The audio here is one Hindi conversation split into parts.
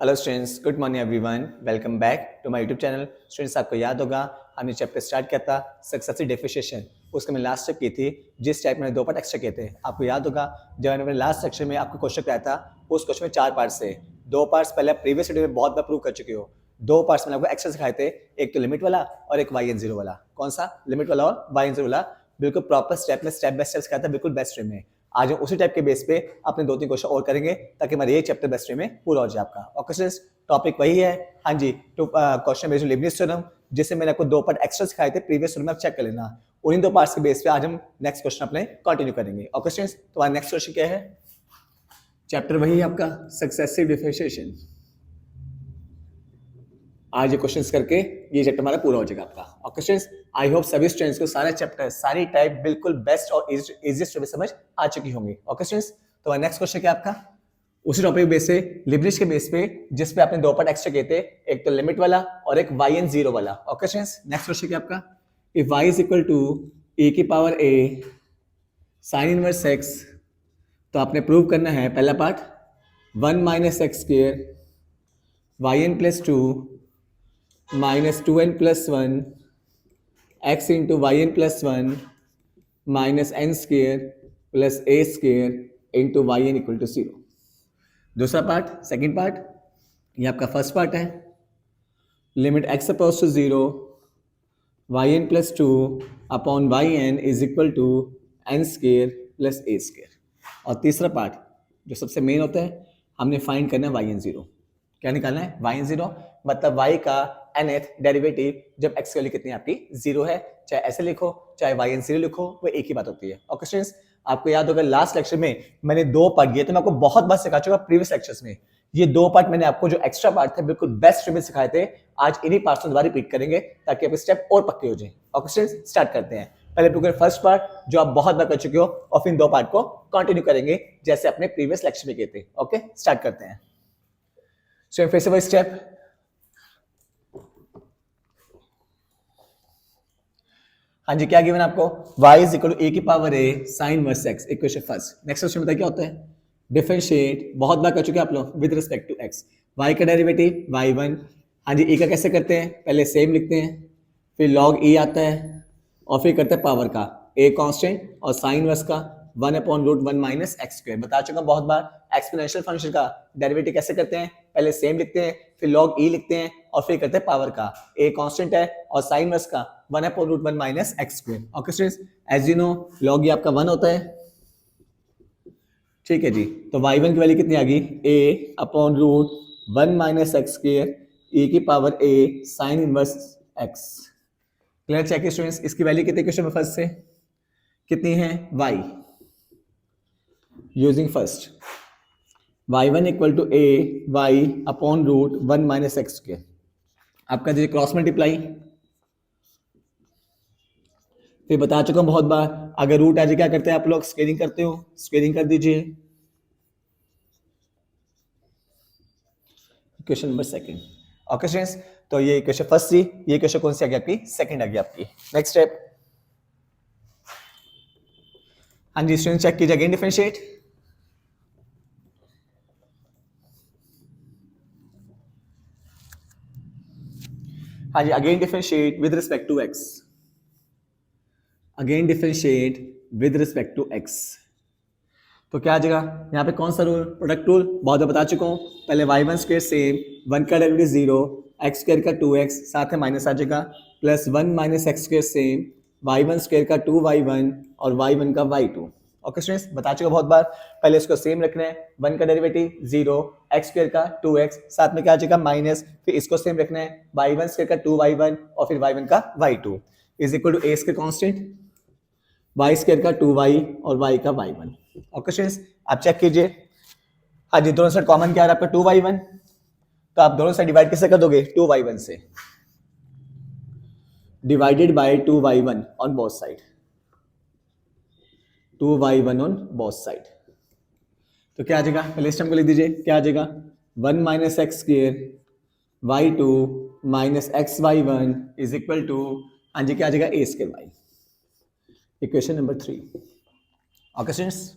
Hello students, good morning everyone, welcome back to my YouTube channel. Students, आपको याद होगा हमने चैप्टर स्टार्ट किया था सक्सेसिव डिफरेंशिएशन। उसके मैं लास्ट स्टेप की थी जिस टाइप मैंने 2 पार्ट एक्स्ट्रा किए थे। आपको याद होगा जब मैंने लास्ट सेक्शन में आपको क्वेश्चन कराया था, उस क्वेश्चन में 4 पार्ट्स थे। 2 पार्ट्स पहले प्रीवियस वीडियो में बहुत बार प्रूव कर चुके हो। 2 पार्ट्स मैंने आपको एक्स्ट्रा सिखाए थे, एक तो लिमिट वाला और एक y and 0 वाला। कौन सा? लिमिट वाला और y and 0 वाला। बिल्कुल प्रॉपर स्टेप बाय स्टेप सिखाया था, बिल्कुल बेस्ट वे में। आज हम उसी टाइप के बेस पे अपने 2-3 क्वेश्चन और करेंगे ताकि हमारा ये चैप्टर बेस्ट वे में पूरा हो जाए आपका। और क्वेश्चन टॉपिक वही है, हाँ जी, तो क्वेश्चन बेस्ड लिबनिज थ्योरम, जिससे मैंने आपको 2 पार्ट एक्स्ट्रा सिखाए थे प्रीवियस वीडियो में, आप चेक कर लेना। उन्हीं 2 पार्ट्स के बेस पे आज हम नेक्स्ट क्वेश्चन अपने कंटिन्यू करेंगे। और क्वेश्चन तो आज नेक्स्ट क्वेश्चन क्या है? चैप्टर वही है आपका सक्सेसिव डिफरेंशिएशन। आज ये क्वेश्चंस करके ये चैप्टर हमारा पूरा हो जाएगा आपका। और क्वेश्चंस आई होप सभी स्टूडेंट्स को सारे चैप्टर सारी टाइप बिल्कुल बेस्ट और इजीएस्ट वे समझ आ चुकी होंगी। और क्वेश्चंस तो नेक्स्ट क्वेश्चन क्या आपका? उसी टॉपिक बेस से लिबनिज के बेस पे, जिस पे आपने 2 पार्ट एक्स्ट्रा किए थे, एक तो लिमिट वाला और एक y and 0 वाला। और क्वेश्चंस नेक्स्ट क्वेश्चन क्या आपका? If y is equal to e की power a sine inverse x, तो आपने प्रूव करना है पहला part 1 minus x square yn plus 2 minus 2n plus 1 x into y n plus 1 minus n square plus a square into y n equal to 0। दूसरा पार्ट, सेकेंड पार्ट, ये आपका फर्स्ट पार्ट है। Limit x approach to 0 y n plus 2 upon y n is equal to n square plus a square. और तीसरा पार्ट जो सबसे मेन होता है, हमने फाइंड करना है वाई एन 0। क्या निकालना है? वाई एन 0 मतलब y का nth डेरिवेटिव जब x की वैल्यू कितनी आपकी 0 है। चाहे ऐसे लिखो चाहे y एन 0 लिखो, वो एक ही बात होती है। और क्वेश्चंस आपको याद होगा लास्ट लेक्चर में मैंने 2 पार्ट दिए थे, मैं आपको बहुत बार सिखा चुका प्रीवियस लेक्चर्स में। ये 2 पार्ट मैंने आपको जो एक्स्ट्रा पार्ट थे बिल्कुल बेस्ट वे में सिखाए थे। आज इन्हीं पार्ट्स को दोबारा रिपीट करेंगे ताकि आपके स्टेप और पक्के हो जाएं। और क्वेश्चंस स्टार्ट करते हैं। पहले प्रूव फर्स्ट पार्ट जो आप बहुत बार कर चुके हो, और फिर 2 पार्ट को कंटिन्यू करेंगे जैसे अपने प्रीवियस लेक्चर में किए थे। ओके, स्टार्ट करते हैं। सो फिर से वही स्टेप, हाँ जी, क्या गिवन आपको? y is equal to a की power a sine verse x, equation first. Next question बताइए क्या होता है? डिफरेंशिएट, बहुत बार कर चुके हैं आप लोग, with respect to x। y का डेरिवेटिव y1, हाँ जी, e का कैसे करते हैं? पहले सेम लिखते हैं, फिर log e आता है और फिर करते हैं पावर का a कांस्टेंट और साइन वर्स का 1/√1 माइनस एक्स स्क्वायर। बता चुका बहुत बार एक्सपोनेंशियल फंक्शन का डेरिवेटिव कैसे करते हैं? पहले सेम लिखते हैं, फिर log e लिखते हैं और फिर करते हैं पावर का। a कांस्टेंट है और साइन वर्स का 1/√1 माइनस एक्स स्क्वायर। और questions as you know log e आपका 1 होता है, ठीक है जी। तो y1 की वैल्यू कितनी आ गई? a/√1 minus x square e की power a sine inverse x। Clear? Check students, इसकी वैल्यू कितनी क्वेश्चन में फर्स्ट से कितनी है? y using first y1 equal to a y/√1 minus x square. आपका दीजिए क्रॉस मल्टीप्लाई, फिर बता चुका हूं बहुत बार, अगर रूट आ जाए क्या करते हैं आप लोग? स्क्वेयरिंग करते हो, स्क्वेयरिंग कर दीजिए। Question number second. और क्वेश्चंस तो ये क्वेश्चन फर्स्ट थी, ये क्वेश्चन कौन सी आ गई आपकी? सेकंड आ गई आपकी। नेक्स्ट स्टेप, हाँ जी स्टूडेंट चेक कीजिए, अगेन डिफरेंशिएट। हाँ जी, again differentiate with respect to x। Again differentiate with respect to x, तो क्या आ जाएगा यहाँ पे? कौन सा रूल? प्रोडक्ट रूल, बहुत बार बता चुका हूँ। पहले y1 स्क्वायर सेम, 1 का डेरिवेटिव 0, x स्क्वायर का 2x, साथ में माइनस आ जाएगा, plus 1 minus x square same, y1 square का 2y1 और y1 का y2। ओके स्टूडेंट्स, बता चुका बहुत बार, पहले इसको सेम रखना है, 1 का डेरिवेटिव 0, x स्क्वायर का 2x, साथ में क्या आ जाएगा? माइनस, फिर इसको सेम रखना है, y1 स्क्वायर का 2y1 और फिर y1 का y2 is equal to a square constant, y square का 2y और y का y1। ओके स्टूडेंट्स, आप चेक कीजिए, हाँ जी, दोनों साइड कॉमन क्या है आपका? 2y1, तो आप दोनों साइड डिवाइड किससे कर दोगे? 2y1 से, divided by 2y1 on both side, 2y1 on both side. तो क्या आ जाएगा? पहले स्टेप को लिख दीजिए, क्या आ जाएगा? 1 minus x square y2 minus x y1 is equal to, हाँ जी, क्या आ जाएगा? a square y। Equation number 3। Okay students,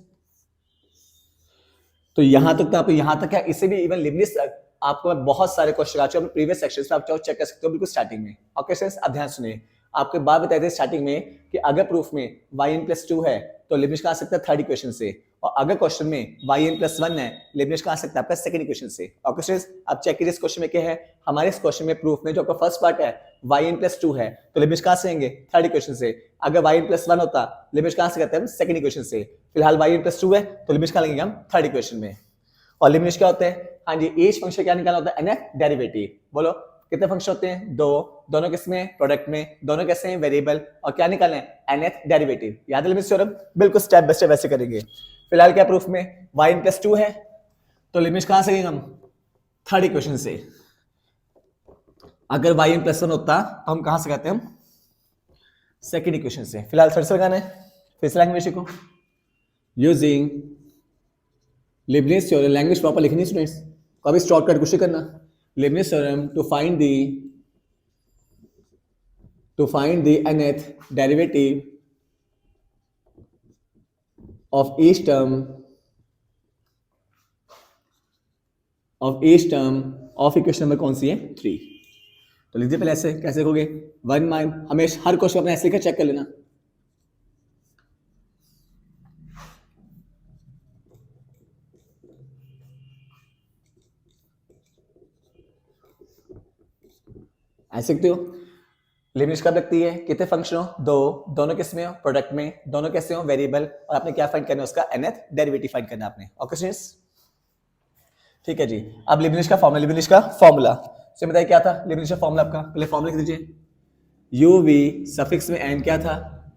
तो यहां तक तो आप, यहां तक क्या, इसे भी इवन लिबनिज आपको मैं बहुत सारे क्वेश्चन आ चुके हैं प्रीवियस सेक्शन में, आप चाहो चेक कर सकते हो बिल्कुल स्टार्टिंग में। ओके स्टूडेंट्स, अब ध्यान सुनिए, आपको बात बताई थी स्टार्टिंग में कि अगर प्रूफ में yn+2 है तो लिमिट कहाँ आ सकता है थर्ड इक्वेशन से, और अगर क्वेश्चन में yn+1 है लिमिट कहाँ आ सकता है आपका सेकंड इक्वेशन से। ओके स्टूडेंट्स, अब चेक कीजिए इस क्वेश्चन में क्या है, हमारे इस क्वेश्चन में प्रूफ में जो आपका फर्स्ट पार्ट है yn+2 है तो लिमिट कहाँ से आएंगे थर्ड इक्वेशन से, अगर yn+1 होता लिमिट कहाँ से करते हैं हम सेकंड इक्वेशन से, फिलहाल yn+2 है तो लिमिट कहाँ लेंगे हम थर्ड इक्वेशन में। और लिमिट क्या होते हैं, हाँ जी, ईच फंक्शन क्या निकालना होता है nth डेरिवेटिव। बोलो कितने फंक्शन होते हैं, दो, दोनों किसमें प्रोडक्ट में, दोनों कैसे हैं वेरिएबल, और क्या निकालना है nth डेरिवेटिव। याद है लिमिट थ्योरम, बिल्कुल स्टेप बाय स्टेप वैसे करेंगे। फिलहाल क्या प्रूफ में yn+2 है तो लिमिट कहां से लेंगे हम थर्ड इक्वेशन से, अगर yn+1 होता तो हम कहां से करते हैं हम सेकंड इक्वेशन से। फिलहाल थर्ड से लगाना है, फिर से लैंग्वेज को using Leibniz theorem, language proper लिखनी स्टूडेंट्स, कभी शॉर्टकट कुछ करना, Leibniz theorem to find the nth derivative of each term of equation number कौन सी है 3। तो लिखिए पहले ऐसे, कैसे लिखोगे, वन माइन, हमेशा हर क्वेश्चन अपने ऐसे लिखकर चेक कर लेना। ऐसे लिखते हो, लिमिट कब लगती है, कितने फंक्शन हो, दो, दोनों किस में हो प्रोडक्ट में, दोनों कैसे हो वेरिएबल, और आपने क्या फाइंड करना है उसका nth डेरिवेटिव फाइंड करना है आपने। ओके स्टूडेंट्स, ठीक है जी। अब लिबनिज़ का फॉर्मूला से बताइए क्या था लिबनिज़ का फॉर्मूला आपका, पहले फॉर्मूला लिख दीजिए, यू वी सफिक्स में n क्या था,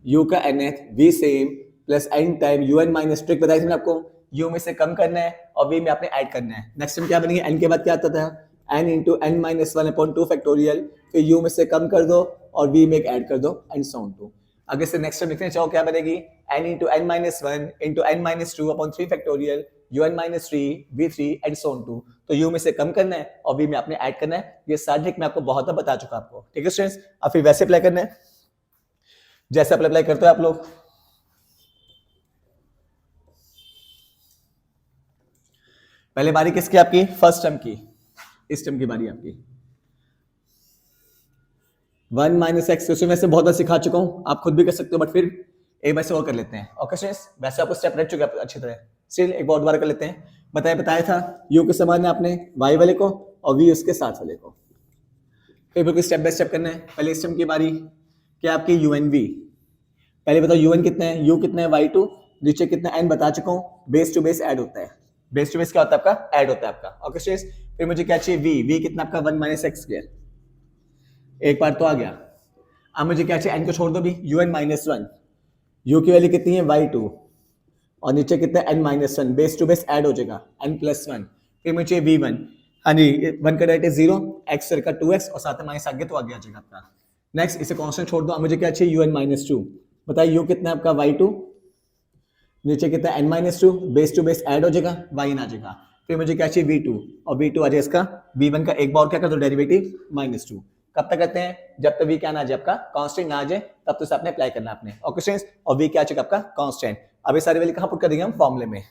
u का nth, v same plus n time un minus, trick बताई थी मैंने आपको, u में से कम करना है और v में आपने ऐड करना है। नेक्स्ट टाइम क्या बनेगी, n के बाद क्या आता था n into n minus 1/2 factorial, फिर u में से कम कर दो और v में एक ऐड कर दो एंड सो ऑन टू। अगर से नेक्स्ट टाइम लिखने चाहो क्या बनेगी, n into n minus 1 into n minus 2/3 factorial un minus 3 v3 and so on to. तो u में से कम करना है और v में आपने ऐड करना है। ये सारी ट्रिक मैं आपको बहुत बता चुका आपको, ठीक है स्टूडेंट्स। अब फिर वैसे अप्लाई करना है जैसे अप्लाई करते हो आप लोग। पहले बारी किसकी, आपकी फर्स्ट टर्म की, इस टर्म की बारी आपकी 1 माइनस एक्स, उसमें वैसे बहुत बार सिखा चुका हूं, आप खुद भी कर सकते हो, बट फिर एक बार से और कर लेते हैं। ओके स्टूडेंट्स, वैसे आपको स्टेप रह चुके हैं अच्छी तरह, स्टिल एक बार दोबारा कर लेते हैं। बताया था यू के समान है आपने y वाले को और v उसके साथ वाले को, फिर बिल्कुल स्टेप बाय स्टेप करना है। पहले इस टर्म की बारी क्या आपकी यू एन वी, पहले बताओ यू एन कितना है, यू कितना है y2, नीचे कितना n बता चुका हूँ, बेस टू बेस ऐड होता है, बेस टू बेस क्या होता है आपका ऐड होता है आपका। ओके स्टूडेंट्स, फिर मुझे क्या चाहिए v कितना आपका 1 माइनस एक्स स्क्वायर, एक बार तो आ गया। अब मुझे क्या चाहिए, n को छोड़ दो भी, un माइनस 1, u की वैल्यू कितनी है y2 और नीचे कितना है n minus 1, base to base add हो जाएगा n प्लस 1, फिर मुझे v1, हाँ जी 1 का डायरेक्ट है 0, x का 2x और साथ में माइनस आगे तो आगे आ जाएगा आपका। नेक्स्ट इसे कांस्टेंट छोड़ दो, अब मुझे क्या चाहिए un माइनस 2, बताइए u कितना है आपका y2, नीचे कितना है n minus 2, base to base add हो जाएगा yn आ जाएगा, फिर मुझे क्या चाहिए v2 और v2 आ जाए इसका v1 का एक बार क्या कर दो डेरिवेटिव -2। कब तक करते हैं, जब तक v क्या ना आ जाए आपका कांस्टेंट ना आ जाए तब तक आपने अप्लाई करना आपने। ओके स्टूडेंट्स, और v क्या आ जाएगा आपका कांस्टेंट। अब ये सारी वैल्यू कहां पुट कर देंगे हम फॉर्मूले में,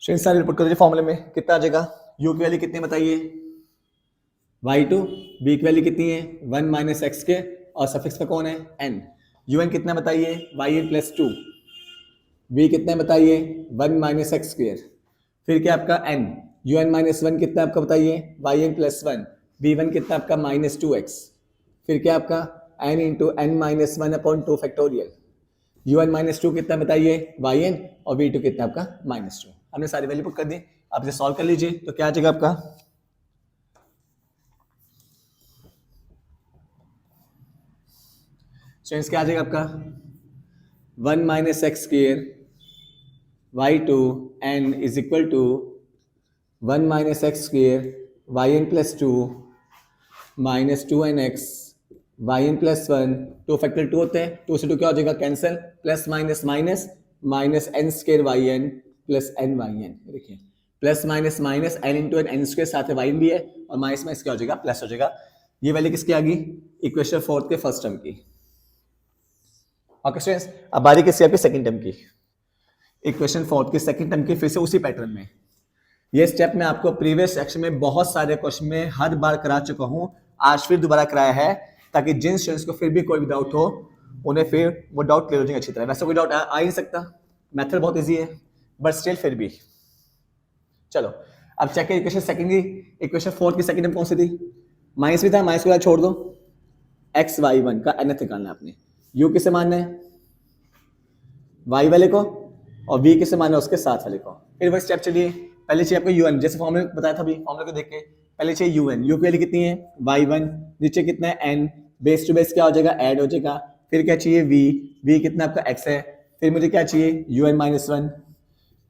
स्टूडेंट्स सारी पुट कर दीजिए फॉर्मूले में, कितना आ जाएगा, u की वैल्यू कितनी बताइए y2, v की वैल्यू कितनी है 1 माइनस एक्स के और सफिक्स में कौन है n, un कितना बताइए yn प्लस 2, v कितना बताइए 1 माइनस एक्स स्क्वायर, फिर क्या आपका n, un माइनस 1 कितना आपका बताइए yn प्लस 1, v1 कितना आपका माइनस 2x, फिर क्या आपका n into n minus 1/2 factorial, un minus 2 कितना बताइए yn और v2 कितना आपका -2। हमने सारी वैल्यू पुट कर दी, आप इसे सॉल्व कर लीजिए तो क्या आ जाएगा आपका, स्टूडेंट्स क्या आ जाएगा आपका 1 minus x square y2 n is equal to 1 minus x square yn plus 2 minus 2nx yn plus 1, 2 factor 2 होते हैं, 2 से 2 क्या हो जाएगा cancel, plus minus minus minus n square yn plus n yn, देखिए plus minus minus n into n square साथ में yn भी है और माइनस माइनस क्या हो जाएगा प्लस हो जाएगा। ये वैल्यू किसकी आ गई, इक्वेशन 4 के फर्स्ट टर्म की। ओके स्टूडेंट्स, अब बारी किसी आपकी सेकंड टर्म की, इक्वेशन फोर्थ की सेकंड टर्म की, फिर से उसी पैटर्न में। ये स्टेप मैं आपको प्रीवियस सेक्शन में बहुत सारे क्वेश्चन में हर बार करा चुका हूं, आज फिर दोबारा कराया है, ताकि जिन स्टूडेंट्स को फिर भी कोई भी डाउट हो उन्हें फिर वो डाउट क्लियर हो जाएंगे अच्छी तरह। वैसे कोई डाउट आ ही नहीं सकता, मेथड बहुत इजी है, बट स्टिल फिर भी चलो अब चेक करिए। इक्वेशन सेकंड की, इक्वेशन फोर्थ की सेकंड टर्म कौन सी थी? माइनस भी था, माइनस को छोड़ दो, एक्स वाई वन का nth निकालना है आपने। यू किसे मानना है? वाई वाले को, और वी किसे मानना है? उसके साथ वाले को। फिर वही स्टेप चलिए, पहले चाहिए आपको यूएन, जैसे फॉर्मूला बताया था अभी, फॉर्मूला को देख के पहले चाहिए यूएन। यू की वैल्यू कितनी है? वाई वन, नीचे कितना है? एन, बेस टू बेस क्या हो जाएगा? ऐड हो जाएगा। फिर क्या चाहिए? वी, वी कितना आपका एक्स है। फिर मुझे क्या चाहिए? U n minus one.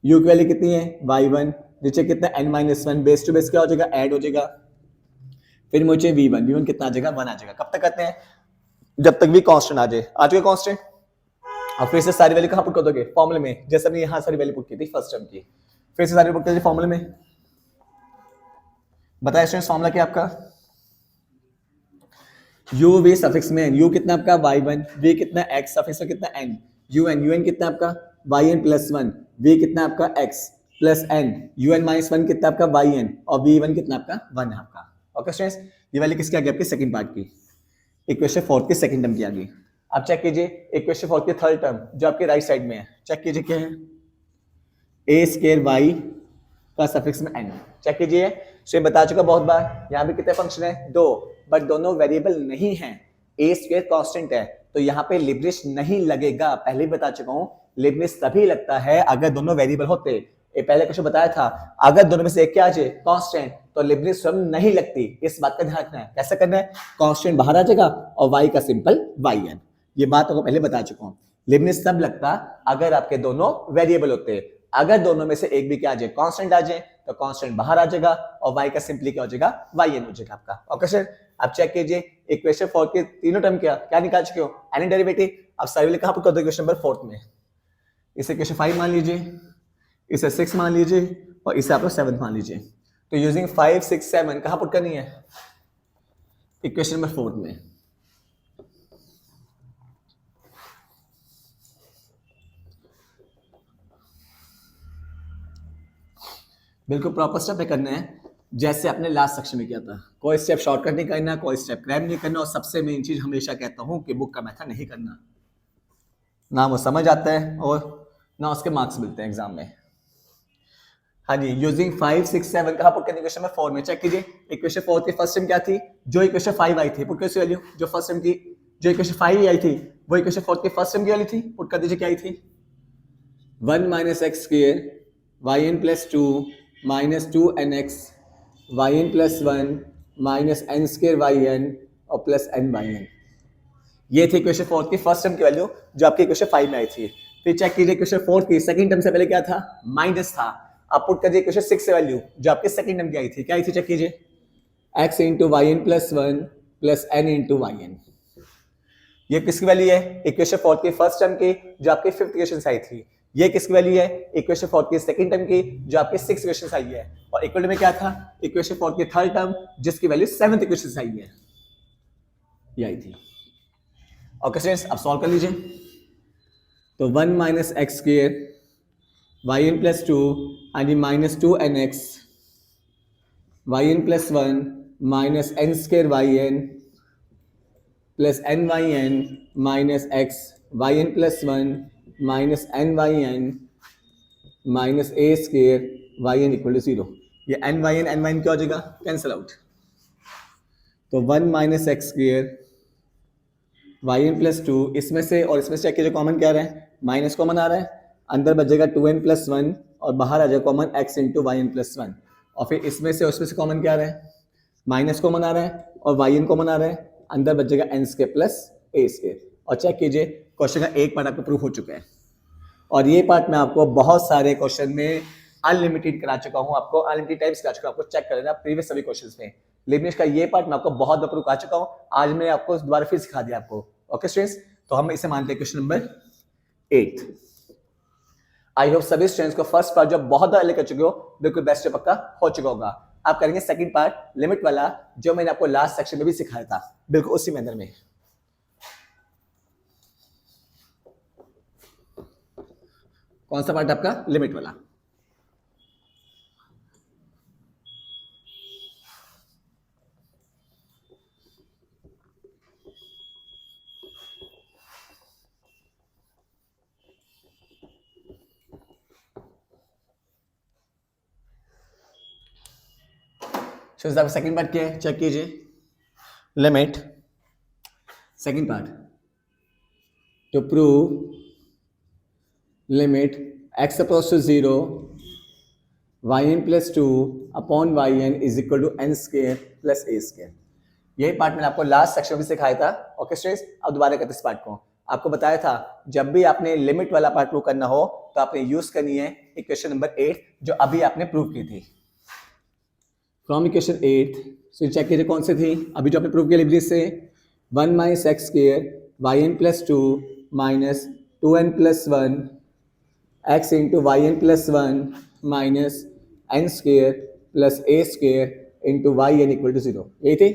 यू की वैल्यू कितनी है? वाई वन, नीचे कितना? N minus one, base to base क्या हो जाएगा? ऐड हो जाएगा। फिर मुझे वी वन, वी वन कितना आ जाएगा? वन आ जाएगा। कब तक करते हैं? जब तक भी कांस्टेंट आ जाए। आ चुके कांस्टेंट, और फिर से सारी वैल्यू कहां पुट कर दोगे? फॉर्मूले में, जैसे हमने यहां सारी वैल्यू पुट की थी फर्स्ट टर्म की, फिर से सारी पुट कर दी फॉर्मूले में। बताया स्टूडेंट्स फॉर्मूला क्या आपका? यू वी सफिक्स में यू कितना आपका? वाई वन, वी कितना? एक्स, सफिक्स में कितना? N, u n, u n कितना आपका? Y n plus one, v कितना आपका? X plus n, u n minus one कितना आपका? वाई एन, और वी वन कितना आपका? वन है आपका। ओके स्टूडेंट्स, ये वाली किसकी आ गई? आपकी सेकंड पार्ट की, इक्वेशन फोर्थ की सेकंड टर्म की आ गई। अब चेक कीजिए इक्वेशन फोर्थ की थर्ड टर्म जो आपके राइट साइड में है, चेक कीजिए क्या है? ए स्क्वायर वाई का सफिक्स में एन। चेक कीजिए, तो बता चुका बहुत बार, यहाँ पे कितने फंक्शन है? दो, बट दोनों वेरिएबल नहीं है। ए स्क्वायर कांस्टेंट है, तो यहाँ पे लिबरेश नहीं लगेगा। पहले भी बता चुका हूँ, लिबरेश तभी लगता है अगर दोनों वेरिएबल होते। ये पहले क्वेश्चन बताया था, अगर दोनों में से एक क्या आ जाए? कांस्टेंट, तो लिबरेश स्वयं नहीं लगती। इस बात का ध्यान रखना है। कैसे करना है? कांस्टेंट बाहर आ जाएगा और वाई का सिंपल वाई एन। ये बात आपको पहले बता चुका हूँ। लिबरेश तब लगता अगर आपके दोनों वेरिएबल होते। अगर दोनों में से एक भी क्या आ जाए? कांस्टेंट आ जाए, तो कांस्टेंट बाहर आ जाएगा और y का सिंपली क्या हो जाएगा? yn हो जाएगा आपका। ओके सर, अब चेक कीजिए इक्वेशन फोर्थ के तीनों टर्म क्या निकाल चुके हो? Any derivative. अब सारी कहां पर कर दो? इक्वेशन नंबर फोर्थ में। इसे इक्वेशन 5 मान लीजिए, इसे 6 मान लीजिए, और इसे आप 7 मान लीजिए। तो यूजिंग 5 6 7 कहां पुट करनी है? इक्वेशन नंबर फोर्थ में। बिल्कुल प्रॉपर स्टेप में करना है, जैसे आपने लास्ट सेक्शन में किया था। कोई स्टेप शॉर्टकट नहीं करना, कोई स्टेप क्रैप नहीं करना, और सबसे मेन चीज हमेशा कहता हूं कि बुक का मेथड नहीं करना, ना वो समझ आता है और ना उसके मार्क्स मिलते हैं एग्जाम में। हाँ जी, यूजिंग 5 6 7 कहां पुट करनी? इक्वेशन में 4 में। चेक कीजिए इक्वेशन 4 की फर्स्ट टर्म क्या थी? जो इक्वेशन 5 आई थी, पुट कर वैल्यू जो फर्स्ट टर्म की, जो इक्वेशन 5 आई थी वो इक्वेशन 4 की फर्स्ट टर्म की वाली थी। पुट कर दीजिए, क्या आई थी? 1 minus x square y n plus 2 minus 2 n x y n plus 1 minus n square y n और प्लस एन वाई एन। ये थी इक्वेशन फोर्थ की फर्स्ट टर्म की वैल्यू जो आपकी इक्वेशन 5 में आई थी। फिर चेक कीजिए इक्वेशन फोर्थ की सेकंड टर्म से पहले क्या था? माइनस था। अब पुट कर दिए इक्वेशन 6 से वैल्यू जो आपकी सेकंड टर्म की आई थी। क्या आई थी? चेक कीजिए, x into y n plus 1 plus n into y n. ये किसकी वैल्यू है? इक्वेशन फोर्थ की फर्स्ट टर्म की जो आपकी फिफ्थ इक्वेशन से आई थी। ये किसकी वैल्यू है? इक्वेशन फोर्थ की सेकंड टर्म की जो आपके सिक्स इक्वेशन से आई है। और इक्वल में क्या था? इक्वेशन फोर्थ की थर्ड टर्म जिसकी वैल्यू सेवंथ इक्वेशन से आई है, ये आई थी। ओके स्टूडेंट्स, अब सॉल्व कर लीजिए। तो 1 minus x square y n plus 2 and minus 2 n x y n plus 1 minus n square y n plus n y n minus x y n plus 1 minus n y n minus a square y n equal to 0। ये एन वाई एन क्या हो जाएगा? Cancel out. तो 1 minus x square y n plus 2, इसमें से और इसमें से चेक कीजिए कॉमन क्या आ रहा है? माइनस कॉमन आ रहा है, अंदर बचेगा 2n प्लस 1 और बाहर आ जाएगा common x into y n plus 1। और फिर इसमें से और इसमें से कॉमन क्या आ रहा है? माइनस कॉमन आ रहा है और वाई एन कॉमन आ रहा है, अंदर बचेगा N square plus a square. और चेक कीजिए क्वेश्चन का एक पार्ट आपको प्रूफ हो चुका है, और ये पार्ट मैं आपको बहुत सारे क्वेश्चन में अनलिमिटेड करा चुका हूँ, आपको अनलिमिटेड टाइम्स करा चुका हूँ। आपको चेक कर लेना प्रीवियस सभी क्वेश्चंस में। लिबनिश का ये पार्ट मैं आपको बहुत बार प्रूफ करा चुका हूँ, आज मैं आपको दोबारा फिर सिखा दिया आपको। ओके स्टूडेंट्स, तो हम इसे मानते हैं क्वेश्चन नंबर 8। आई होप सभी स्टूडेंट्स को फर्स्ट पार्ट जो बहुत बार कर चुके हो बिल्कुल बेस्ट पक्का हो चुका होगा। आप करेंगे सेकंड पार्ट लिमिट वाला जो मैंने आपको लास्ट सेक्शन में भी सिखाया था, बिल्कुल उसी मैनर में। कौन सा पार्ट आपका? लिमिट वाला। सेकंड पार्ट क्या है? चेक कीजिए। Limit second part to prove limit x approach to 0 yn plus 2 upon yn is equal to n square plus a square. यही पार्ट मैंने आपको लास्ट सेक्शन में सिखाया था। ओके स्टूडेंट्स, अब दोबारा करते इस पार्ट को। आपको बताया था जब भी आपने लिमिट वाला पार्ट प्रूव करना हो तो आपने यूज करनी है इक्वेशन नंबर 8 जो अभी आपने प्रूव की थी। फ्रॉम इक्वेशन 8 सो चेक कीजिए कौन सी थी अभी जो आपने प्रूव किया लिबरी से। 1 minus x square yn plus 2 minus 2n plus 1 x into y n plus 1 minus n square plus a square into y n equal to 0। यही थी।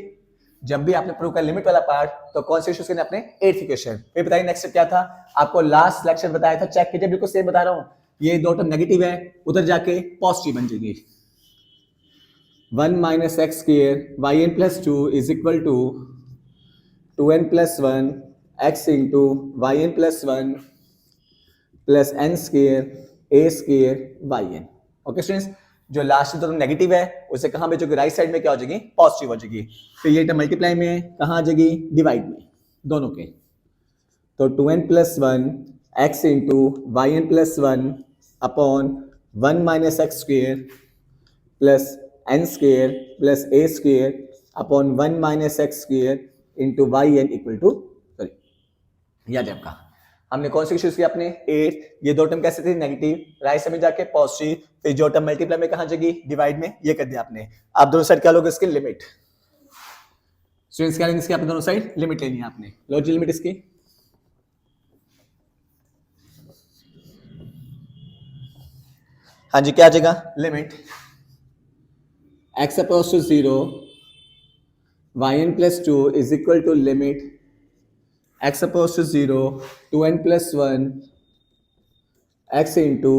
जब भी आपने प्रूव किया लिमिट वाला पार्ट तो कौन से इश्यूज करने अपने 8th इक्वेशन। फिर बताइए नेक्स्ट स्टेप क्या था। आपको लास्ट लेक्चर बताया था, चेक कीजिए बिल्कुल सेम बता रहा हूं। ये दो टर्म नेगेटिव है, उधर जाके पॉजिटिव बन जाएगी। 1 minus x square y n plus 2 is equal to 2n plus 1 x into y n plus 1 plus n square a square y n. Okay students, जो लास्ट तो नेगेटिव है उसे कहाँ भेजोगे? राइट साइड में क्या हो जाएगी? पॉजिटिव हो जाएगी। फिर ये टर्म मल्टीप्लाई में कहाँ आ जाएगी? डिवाइड में, दोनों के। तो 2n plus 1 x into y n plus 1 upon 1 minus x square plus n square plus a square upon 1 minus x square into y n equal to, sorry याद है आपका, हमने कौन सी इश्यूज की अपने 8। ये दो टर्म कैसे थे? नेगेटिव, राइट साइड में जाके पॉजिटिव, फिर जो टर्म मल्टीप्लाई में कहां जाएगी? डिवाइड में। ये कर दिया आपने। आप दोनों साइड क्या लोगे? इसकी लिमिट। स्टूडेंट्स क्या लेंगे इसकी? आपने दोनों साइड लिमिट लेनी है आपने। लो जी लिमिट इसकी। हाँ जी, क्या आ जाएगा? Limit x approach to 0 yn plus 2 is equal to limit x approach to 0 2n plus 1 x into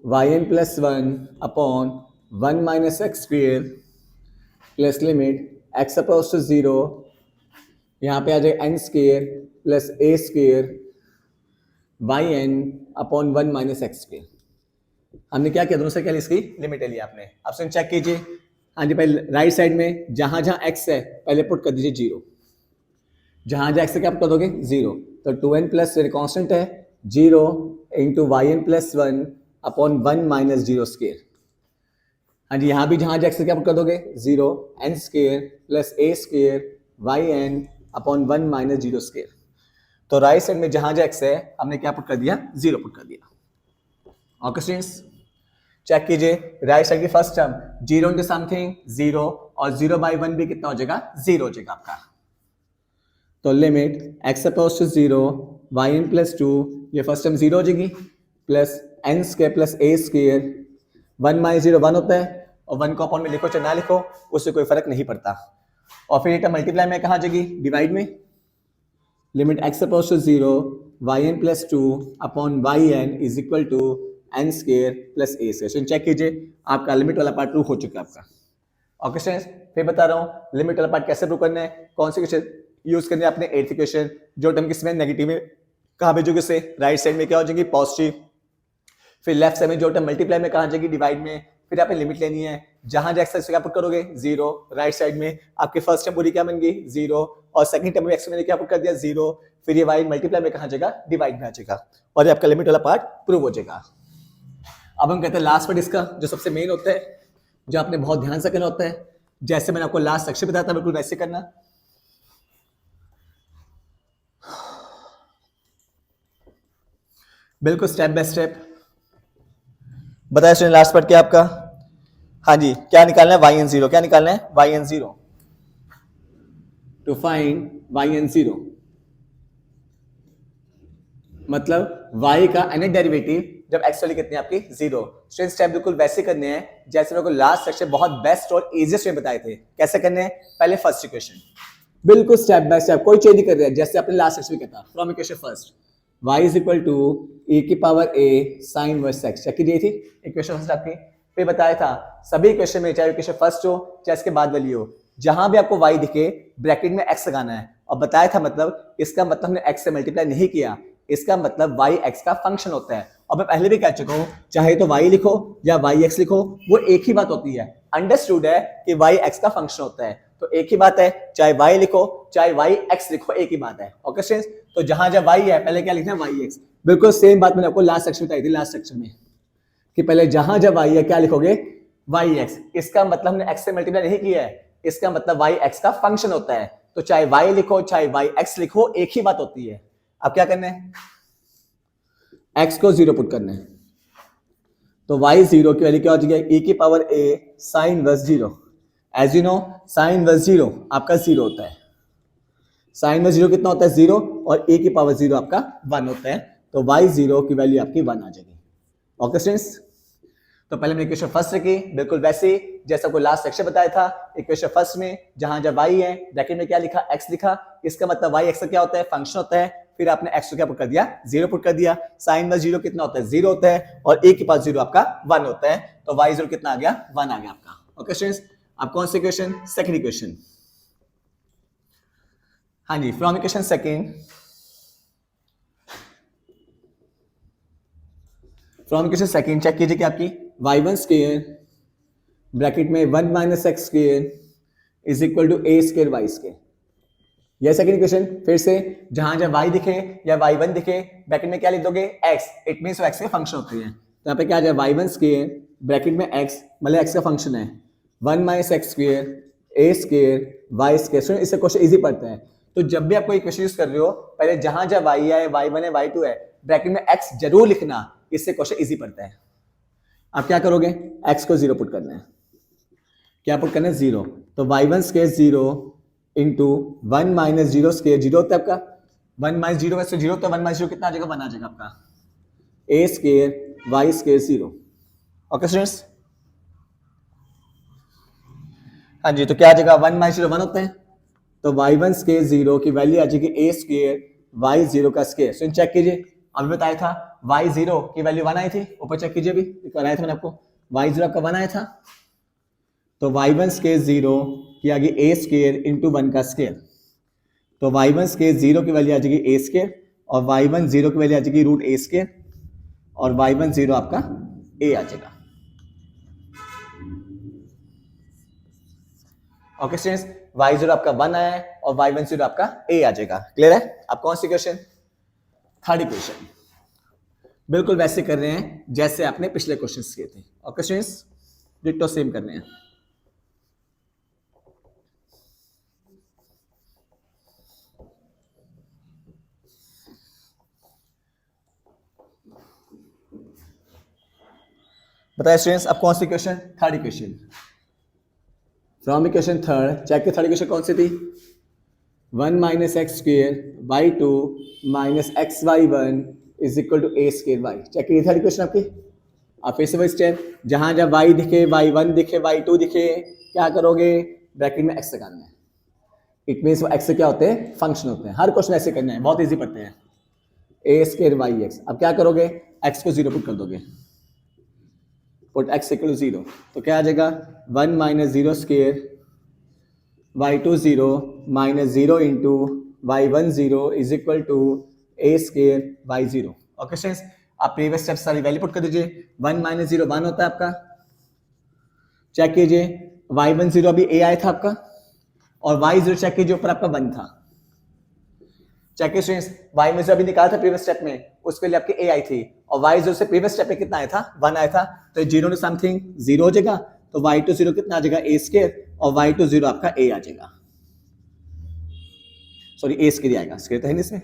y n plus 1 upon 1 minus x square plus limit x approach to 0, यहाँ पे आ जाए n square plus a square y n upon 1 minus x square. हमने क्या किया? दोनों से क्या ली? इसकी लिमिट ली आपने। अब से चेक कीजिए। हाँ जी, पहले राइट साइड में जहां जहां x है पहले पुट कर दीजिए 0। जहां जहां x है क्या पुट कर दोगे? 0। तो 2n प्लस कॉन्स्टेंट है 0 into y n plus 1 upon 1 minus 0 square. हाँ जी, यहाँ भी जहां जहां x है क्या पुट कर दोगे? 0 n square plus a square y n upon 1 minus 0 square. तो राइट साइड में जहां जहां x है हमने क्या पुट कर दिया? 0 पुट कर दिया। ओके स्टूडेंट्स, चेक कीजिए। राइट साइड की फर्स्ट टर्म 0 इंटू समथिंग 0 और 0 बाई 1 भी कितना हो जाएगा? 0 हो जाएगा आपका। तो limit x approach to 0 y n plus 2, ये फर्स्ट टर्म 0 हो जाएगी, plus n square plus a square 1 minus 0 1 होता है, और 1 को अपॉन में लिखो चाहे ना लिखो उससे कोई फर्क नहीं पड़ता। और फिर ये टर्म मल्टीप्लाई में कहाँ जाएगी? डिवाइड में। Limit x approach to 0 y n plus 2 upon y n is equal to n square plus a square. Check कीजिए आपका लिमिट वाला पार्ट प्रूव हो चुका है आपका। ओके स्टूडेंट्स, फिर बता रहा हूँ लिमिट वाला पार्ट कैसे प्रूव करना है, कौन सी क्वेश्चन यूज करनी है अपने 8th इक्वेशन। जो टर्म किसमें नेगेटिव है कहाँ भेजोगे उसे? राइट साइड में क्या हो जाएगी? पॉजिटिव। फिर लेफ्ट साइड में जो टर्म मल्टीप्लाई में कहाँ जाएगी? डिवाइड में। फिर आपने लिमिट लेनी है, जहां जहां एक्स क्या पुट करोगे? 0। राइट साइड में आपकी फर्स्ट टर्म पूरी क्या बन गई? 0, और सेकंड टर्म में एक्स मैंने क्या पुट कर दिया? 0। फिर ये वाई मल्टीप्लाई में कहाँ जाएगा? डिवाइड में आ जाएगा, और ये आपका लिमिट वाला पार्ट प्रूव हो जाएगा। अब हम कहते हैं लास्ट पार्ट इसका जो सबसे मेन होता है, जो आपने बहुत ध्यान से करना होता है। जैसे मैंने आपको लास्ट सेक्शन बताया था बिल्कुल वैसे करना। बिल्कुल स्टेप बाय स्टेप बताया स्टूडेंट। लास्ट पार्ट क्या आपका? हाँ जी, क्या निकालना है? yn0। क्या निकालना है? yn0 टू फाइंड yn0, मतलब y का nth डेरिवेटिव जब x वाली कितनी है आपकी? 0। स्टूडेंट स्टेप बिल्कुल वैसे करने हैं जैसे मेरे को लास्ट सेक्शन बहुत बेस्ट और इजीएस्ट में बताए थे। कैसे करने हैं? पहले फर्स्ट इक्वेशन बिल्कुल स्टेप बाय स्टेप, कोई चेंज नहीं कर रहे हैं, जैसे आपने लास्ट सेक्शन में किया था। From equation first y is equal to e की power a sine inverse x। Check कीजिए थी इक्वेशन फर्स्ट आपकी। फिर बताया था सभी इक्वेशन में, चाहे इक्वेशन फर्स्ट हो चाहे इसके बाद वाली हो, जहां भी आपको y दिखे ब्रैकेट में x लगाना है। और बताया था मतलब इसका मतलब हमने x से मल्टीप्लाई नहीं किया, इसका मतलब y x का फंक्शन होता है। और मैं पहले भी कह चुका हूं, चाहे तो y लिखो या y x लिखो, वो एक ही बात होती है। अंडरस्टूड है कि y x का फंक्शन होता है, तो एक ही बात है, चाहे y लिखो चाहे y x लिखो, एक ही बात है। ओके स्टूडेंट्स, तो जहां जब y है पहले क्या लिखना है y x। बिल्कुल सेम बात मैंने आपको लास्ट सेक्शन बताई थी, लास्ट सेक्शन में, कि पहले जहां जब y है क्या लिखोगे y x। इसका मतलब हमने x से मल्टीप्लाई नहीं किया है, इसका मतलब y x का फंक्शन होता है। तो चाहे y लिखो चाहे y x लिखो, एक ही बात होती है। अब क्या करना है, x को 0 पुट करना है, तो y 0 की वैल्यू क्या हो जाएगी, e की power a sine inverse 0। As you know sine inverse 0 आपका 0 होता है। साइन इनवर्स 0 कितना होता है, 0, और a की पावर 0 आपका 1 होता है। तो y 0 की वैल्यू आपकी 1 आ जाएगी। ओके स्टूडेंट्स, तो पहले हमने इक्वेशन फर्स्ट रखी बिल्कुल वैसे जैसा को लास्ट सेक्शन बताया था। इक्वेशन फर्स्ट में जहां जब y है ब्रैकेट में क्या लिखा, x लिखा, इसका मतलब y x का क्या होता है, फंक्शन होता है। फिर आपने x को क्या पुट कर दिया, 0 पुट कर दिया। साइन इनवर्स 0 कितना होता है, 0 होता है, और a के पास 0 आपका 1 होता है। तो y 0 कितना आ गया, 1 आ गया आपका। ओके स्टूडेंट्स, अब कौन सी इक्वेशन, सेकंड इक्वेशन। हाँ जी, from equation second, from equation second check कीजिए कि आपकी y1 स्क्वायर ब्रैकेट में 1 minus x square is equal to a square y square. यह सेकंड इक्वेशन। फिर से जहां जब y दिखे या y1 दिखे ब्रैकेट में क्या लिख दोगे, x। इट मींस वो x के फंक्शन होते हैं। तो यहाँ पे क्या आ जाए, y1 स्क्वायर ब्रैकेट में x, मतलब x का फंक्शन है 1 minus x square a square y square. सुनिए इससे क्वेश्चन इजी पड़ता है। तो जब भी आप कोई इक्वेशन यूज कर रहे हो, पहले जहां जब y है, y1 है, y2 है, ब्रैकेट में x जरूर लिखना, इससे क्वेश्चन इजी पड़ता है। अब क्या करोगे, x को 0 पुट करना है। क्या पुट करना है, 0। तो y1 square 0 into 1 minus 0 square 0 होता है आपका। 1 माइनस 0 वैसे 0 होता है, 1 माइनस 0 कितना आ जाएगा, 1 आ जाएगा आपका। a square y square 0। Okay students, हाँ जी, तो क्या आ जाएगा, 1 माइनस 0 1 होता है, तो y1 स्क्वायर 0 की वैल्यू आ जाएगी a स्क्वायर y 0 का स्क्वायर। सुन चेक कीजिए, अभी बताया था y 0 की वैल्यू 1 आई थी, ऊपर चेक कीजिए, अभी कराया था मैंने आपको, y 0 आपका 1 आया था। तो y1 स्क्वायर 0 की आ गई a स्क्वायर इंटू 1 का स्क्वायर। तो y1 स्क्वायर 0 की वैल्यू आ जाएगी a स्क्वायर, और y1 0 की वैल्यू आ जाएगी रूट a स्क्वायर, और y1 0 आपका a आ जाएगा। ओके स्टूडेंट्स, y0 आपका 1 आया है और y1 0 आपका a आ जाएगा। क्लियर है। अब कौन सी क्वेश्चन, थर्ड इक्वेशन। बिल्कुल वैसे कर रहे हैं जैसे आपने पिछले क्वेश्चंस किए थे। ओके स्टूडेंट्स, डिट्टो सेम कर रहे हैं। बताइए स्टूडेंट्स, अब कौन सी question, third equation. From equation third check के, थर्ड इक्वेशन कौन सी थी, 1 minus x square by 2 minus x y 1 is equal to a square y। Check कीजिए थर्ड इक्वेशन आपकी। आप फिर से वही स्टेप, जहां जब y दिखे, y1 दिखे, y2 दिखे, क्या करोगे, ब्रैकेट में x लगाना है। इट मींस वो x से क्या होते हैं, फंक्शन होते हैं। हर क्वेश्चन ऐसे करना है, बहुत इजी पढ़ते हैं। a square y x। अब क्या करोगे, x को 0 पुट कर दोगे, पुट x इक्वल टू 0। तो क्या आ जाएगा, 1 minus 0 square y2 0 minus 0 into y1 0 is equal to a square y 0। Okay students, आप प्रीवियस स्टेप सारी वैल्यू पुट कर दीजिए। 1 माइनस 0 1 होता है आपका। चेक कीजिए, y1 0 अभी a आया था आपका, और y 0 चेक कीजिए ऊपर आपका 1 था। चेक कीजिए स्टूडेंट्स, y में से अभी निकाला था प्रीवियस स्टेप में, उसके लिए आपकी a आई थी, और y 0 से प्रीवियस स्टेप में कितना आया था, 1 आया था। तो 0 टू समथिंग 0 हो जाएगा, तो y2 0 कितना आ जाएगा, a स्क्वायर, और y2 0 आपका a आ जाएगा। सॉरी, a स्क्वायर आएगा, स्क्वायर तो है नहीं इसमें।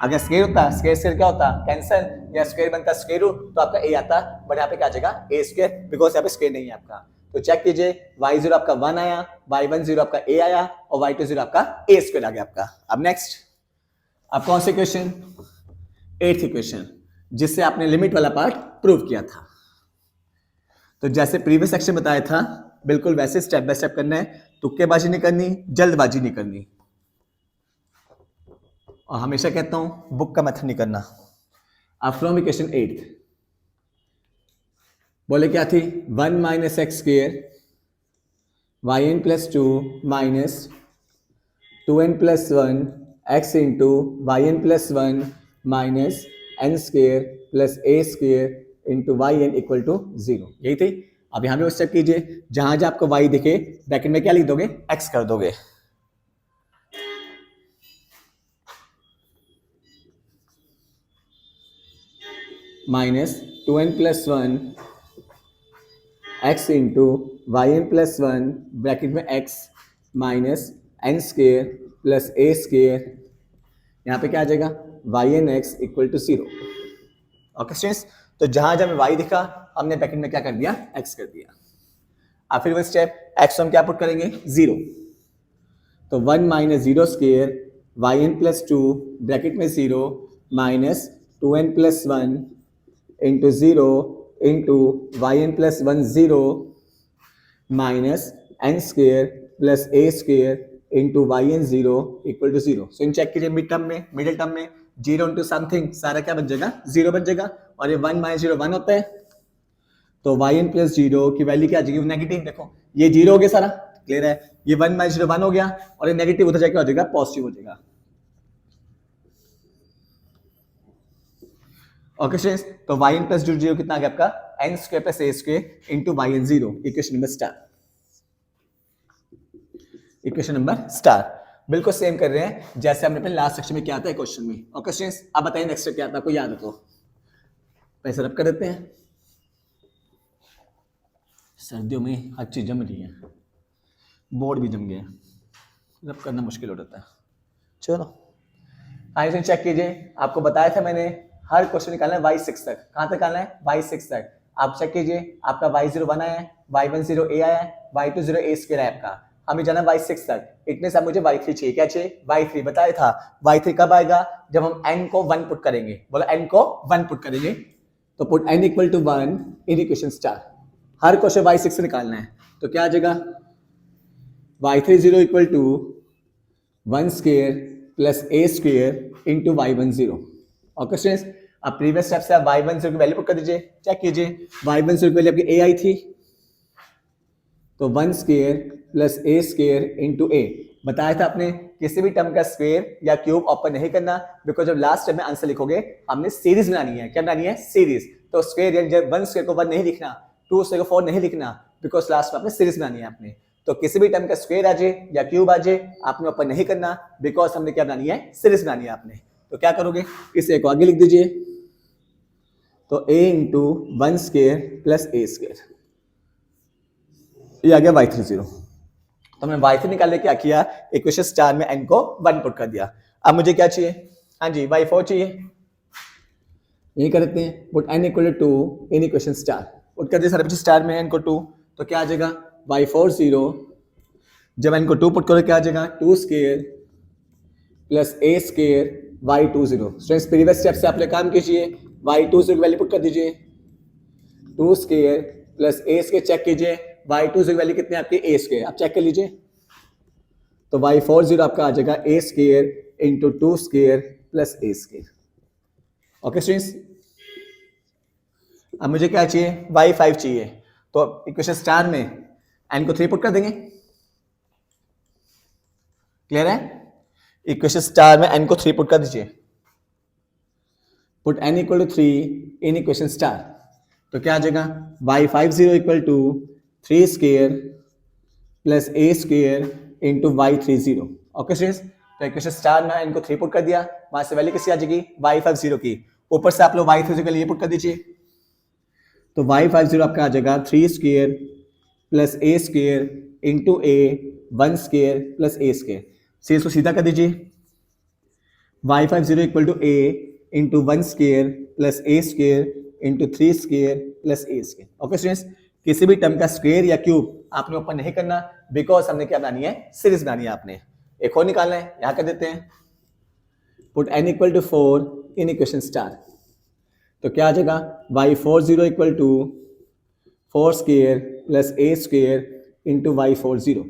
अगर स्क्वायर होता, स्क्वायर स्क्वायर क्या होता, कैंसिल, या स्क्वायर बनता स्क्वायर रूट, तो आपका a आता, बट यहाँ पे क्या आ जाएगा, a स्क्वायर, बिकॉज यहाँ पे स्क्वायर नहीं है आपका। तो चेक कीजिए, y0 आपका 1 आया, y1 0 आपका a आया, और y2 0 आपका a स्क्वायर आ गया आपका। अब नेक्स्ट, अब कौन सी क्वेश्चन, एट्थ इक्वेशन, जिससे आपने लिमिट वाला पार्ट प्रूव किया था। तो जैसे प्रीवियस सेक्शन बताया था, बिल्कुल वैसे स्टेप बाय स्टेप करना है, तुक्केबाजी नहीं करनी, जल्दबाजी नहीं करनी, और हमेशा कहता हूं बुक का मेथड नहीं करना। अब फ्रॉम इक्वेशन 8 बोले क्या थी 1 minus x square y n plus 2 minus 2n plus 1 x into y n plus 1 minus n square plus a square into y n equal to 0, यही थी। अब यहाँ पे उस चेक कीजिए, जहां जहां आपको y दिखे ब्रैकेट में क्या लिख दोगे, x कर दोगे। Minus 2n plus 1 x into y n plus 1 bracket में x minus n square plus a square, यहाँ पे क्या आ जाएगा y n x equal to 0। Okay students, तो जहां जहां y दिखा हमने ब्रैकेट में क्या कर दिया, x कर दिया। अब फिर वो स्टेप x हम क्या पुट करेंगे 0, तो 1 minus 0 square y n plus 2 bracket में 0 minus 2n plus 1 into 0 into y n plus 1 0 minus n square plus a square into y n 0 equal to 0। So in चेक कीजिए मिडिल टर्म में 0 इंटू समथिंग सारा क्या बन जाएगा 0 बन जाएगा, और ये 1 माइनस 0 1 होता है, तो वाई एन प्लस 0 की वैल्यू क्या आ जाएगी नेगेटिव। देखो ये 0 हो गया सारा, क्लियर है, ये 1 माइनस 0 1 हो गया और ये नेगेटिव उधर जाके हो जाएगा पॉजिटिव हो जाएगा। ओके स्टूडेंट्स, तो वाई एन प्लस 0 कितना आ गया आपका n square plus a square into y n 0, equation number star, equation number star. बिल्कुल सेम कर रहे हैं जैसे हमने अपने लास्ट सेक्शन में क्या आता है क्वेश्चन में। ओके स्टूडेंट्स, अब बताइए नेक्स्ट क्या आता है, कोई याद हो तो पैसे रब कर देते हैं। सर्दियों में हर चीज जम रही है, बोर्ड भी जम गया, रब करना मुश्किल हो जाता है। चलो आइए चेक कीजिए, आपको बताया था मैंने हर क्वेश्चन निकालना है y6 तक। कहां तक निकालना है y6 तक। आप चेक कीजिए, आपका y0 1 आया है, y10 a आया है, y20 a स्क्वायर है आपका, हमें जाना y6 तक। इतने से मुझे y3 चाहिए, क्या चाहिए y3, बताया था y3 कब आएगा जब हम n को 1 पुट करेंगे, बोला n को 1 पुट करेंगे, तो put n equal to 1 in equation star. हर क्वेश्चन y6 से निकालना है, तो क्या आ जाएगा y30 equal to 1 square plus a square into y10। Okay students, अब प्रीवियस स्टेप से आप y10 की वैल्यू पुट कर दीजिए, चेक कीजिए y10 की वैल्यू आपकी a आई थी, तो 1 square plus a square into a। बताया था आपने किसी भी टर्म का स्क्वायर या क्यूब ओपन नहीं करना, बिकॉज जब लास्ट स्टेप में आंसर लिखोगे हमने सीरीज बनानी है। क्या बनानी है, सीरीज। तो स्क्वायर या 1 स्क्वायर को 1 नहीं लिखना, 2 स्क्वायर को 4 नहीं लिखना, बिकॉज लास्ट में आपने सीरीज बनानी है आपने। तो किसी भी टर्म का स्क्वायर आ जाए या क्यूब आ जाए आपने ओपन नहीं करना, बिकॉज हमने क्या बनानी है, सीरीज बनानी है आपने। तो क्या करोगे, इसे को आगे लिख दीजिए, तो a into 1 square plus a square, ये आ गया y30। तो हमने y3 निकाल ले, क्या किया इक्वेशन स्टार में n को 1 पुट कर दिया। अब मुझे क्या चाहिए, हाँ जी y4 चाहिए, यही कर देते हैं, put n equal to 2 in equation star, put कर दिया सारे बच्चे स्टार में n को 2, तो क्या आ जाएगा y40, जब n को 2 पुट करो क्या आ जाएगा 2 square plus a square y20। Students previous step से आप लोग काम कीजिए, y20 की वैल्यू पुट कर दीजिए, 2 square plus a square, check कीजिए y20 की वैल्यू कितनी है आपकी a स्क्वायर, आप चेक कर लीजिए, तो y40 आपका आ जाएगा a square into 2 square plus a square. Okay students, अब मुझे क्या चाहिए y5 चाहिए, तो इक्वेशन स्टार में n को 3 पुट कर देंगे, क्लियर है, इक्वेशन स्टार में n को 3 पुट कर दीजिए, put n equal to 3 in equation star, तो क्या आ जाएगा y50 equal to 3 square plus a square into y30। Okay students, तो इक्वेशन स्टार में n को 3 पुट कर दिया, वहां से वैल्यू किसकी आ जाएगी y50 की, ऊपर से आप लोग y30 के लिए पुट कर दीजिए, तो y50 आपका आ जाएगा 3 square plus a square into a 1 square plus a square, से इसको सीधा कर दीजिए, y50 equal to a into 1 square plus a square into 3 square plus a square. Okay students, किसी भी टर्म का स्क्वायर या क्यूब आपने ओपन नहीं करना, बिकॉज हमने क्या बनानी है, सीरीज बनानी है आपने। एक और निकालना है, यहां कर देते हैं, put n equal to 4 in equation star, तो क्या आ जाएगा y40 equal to 4 square plus a square into y40,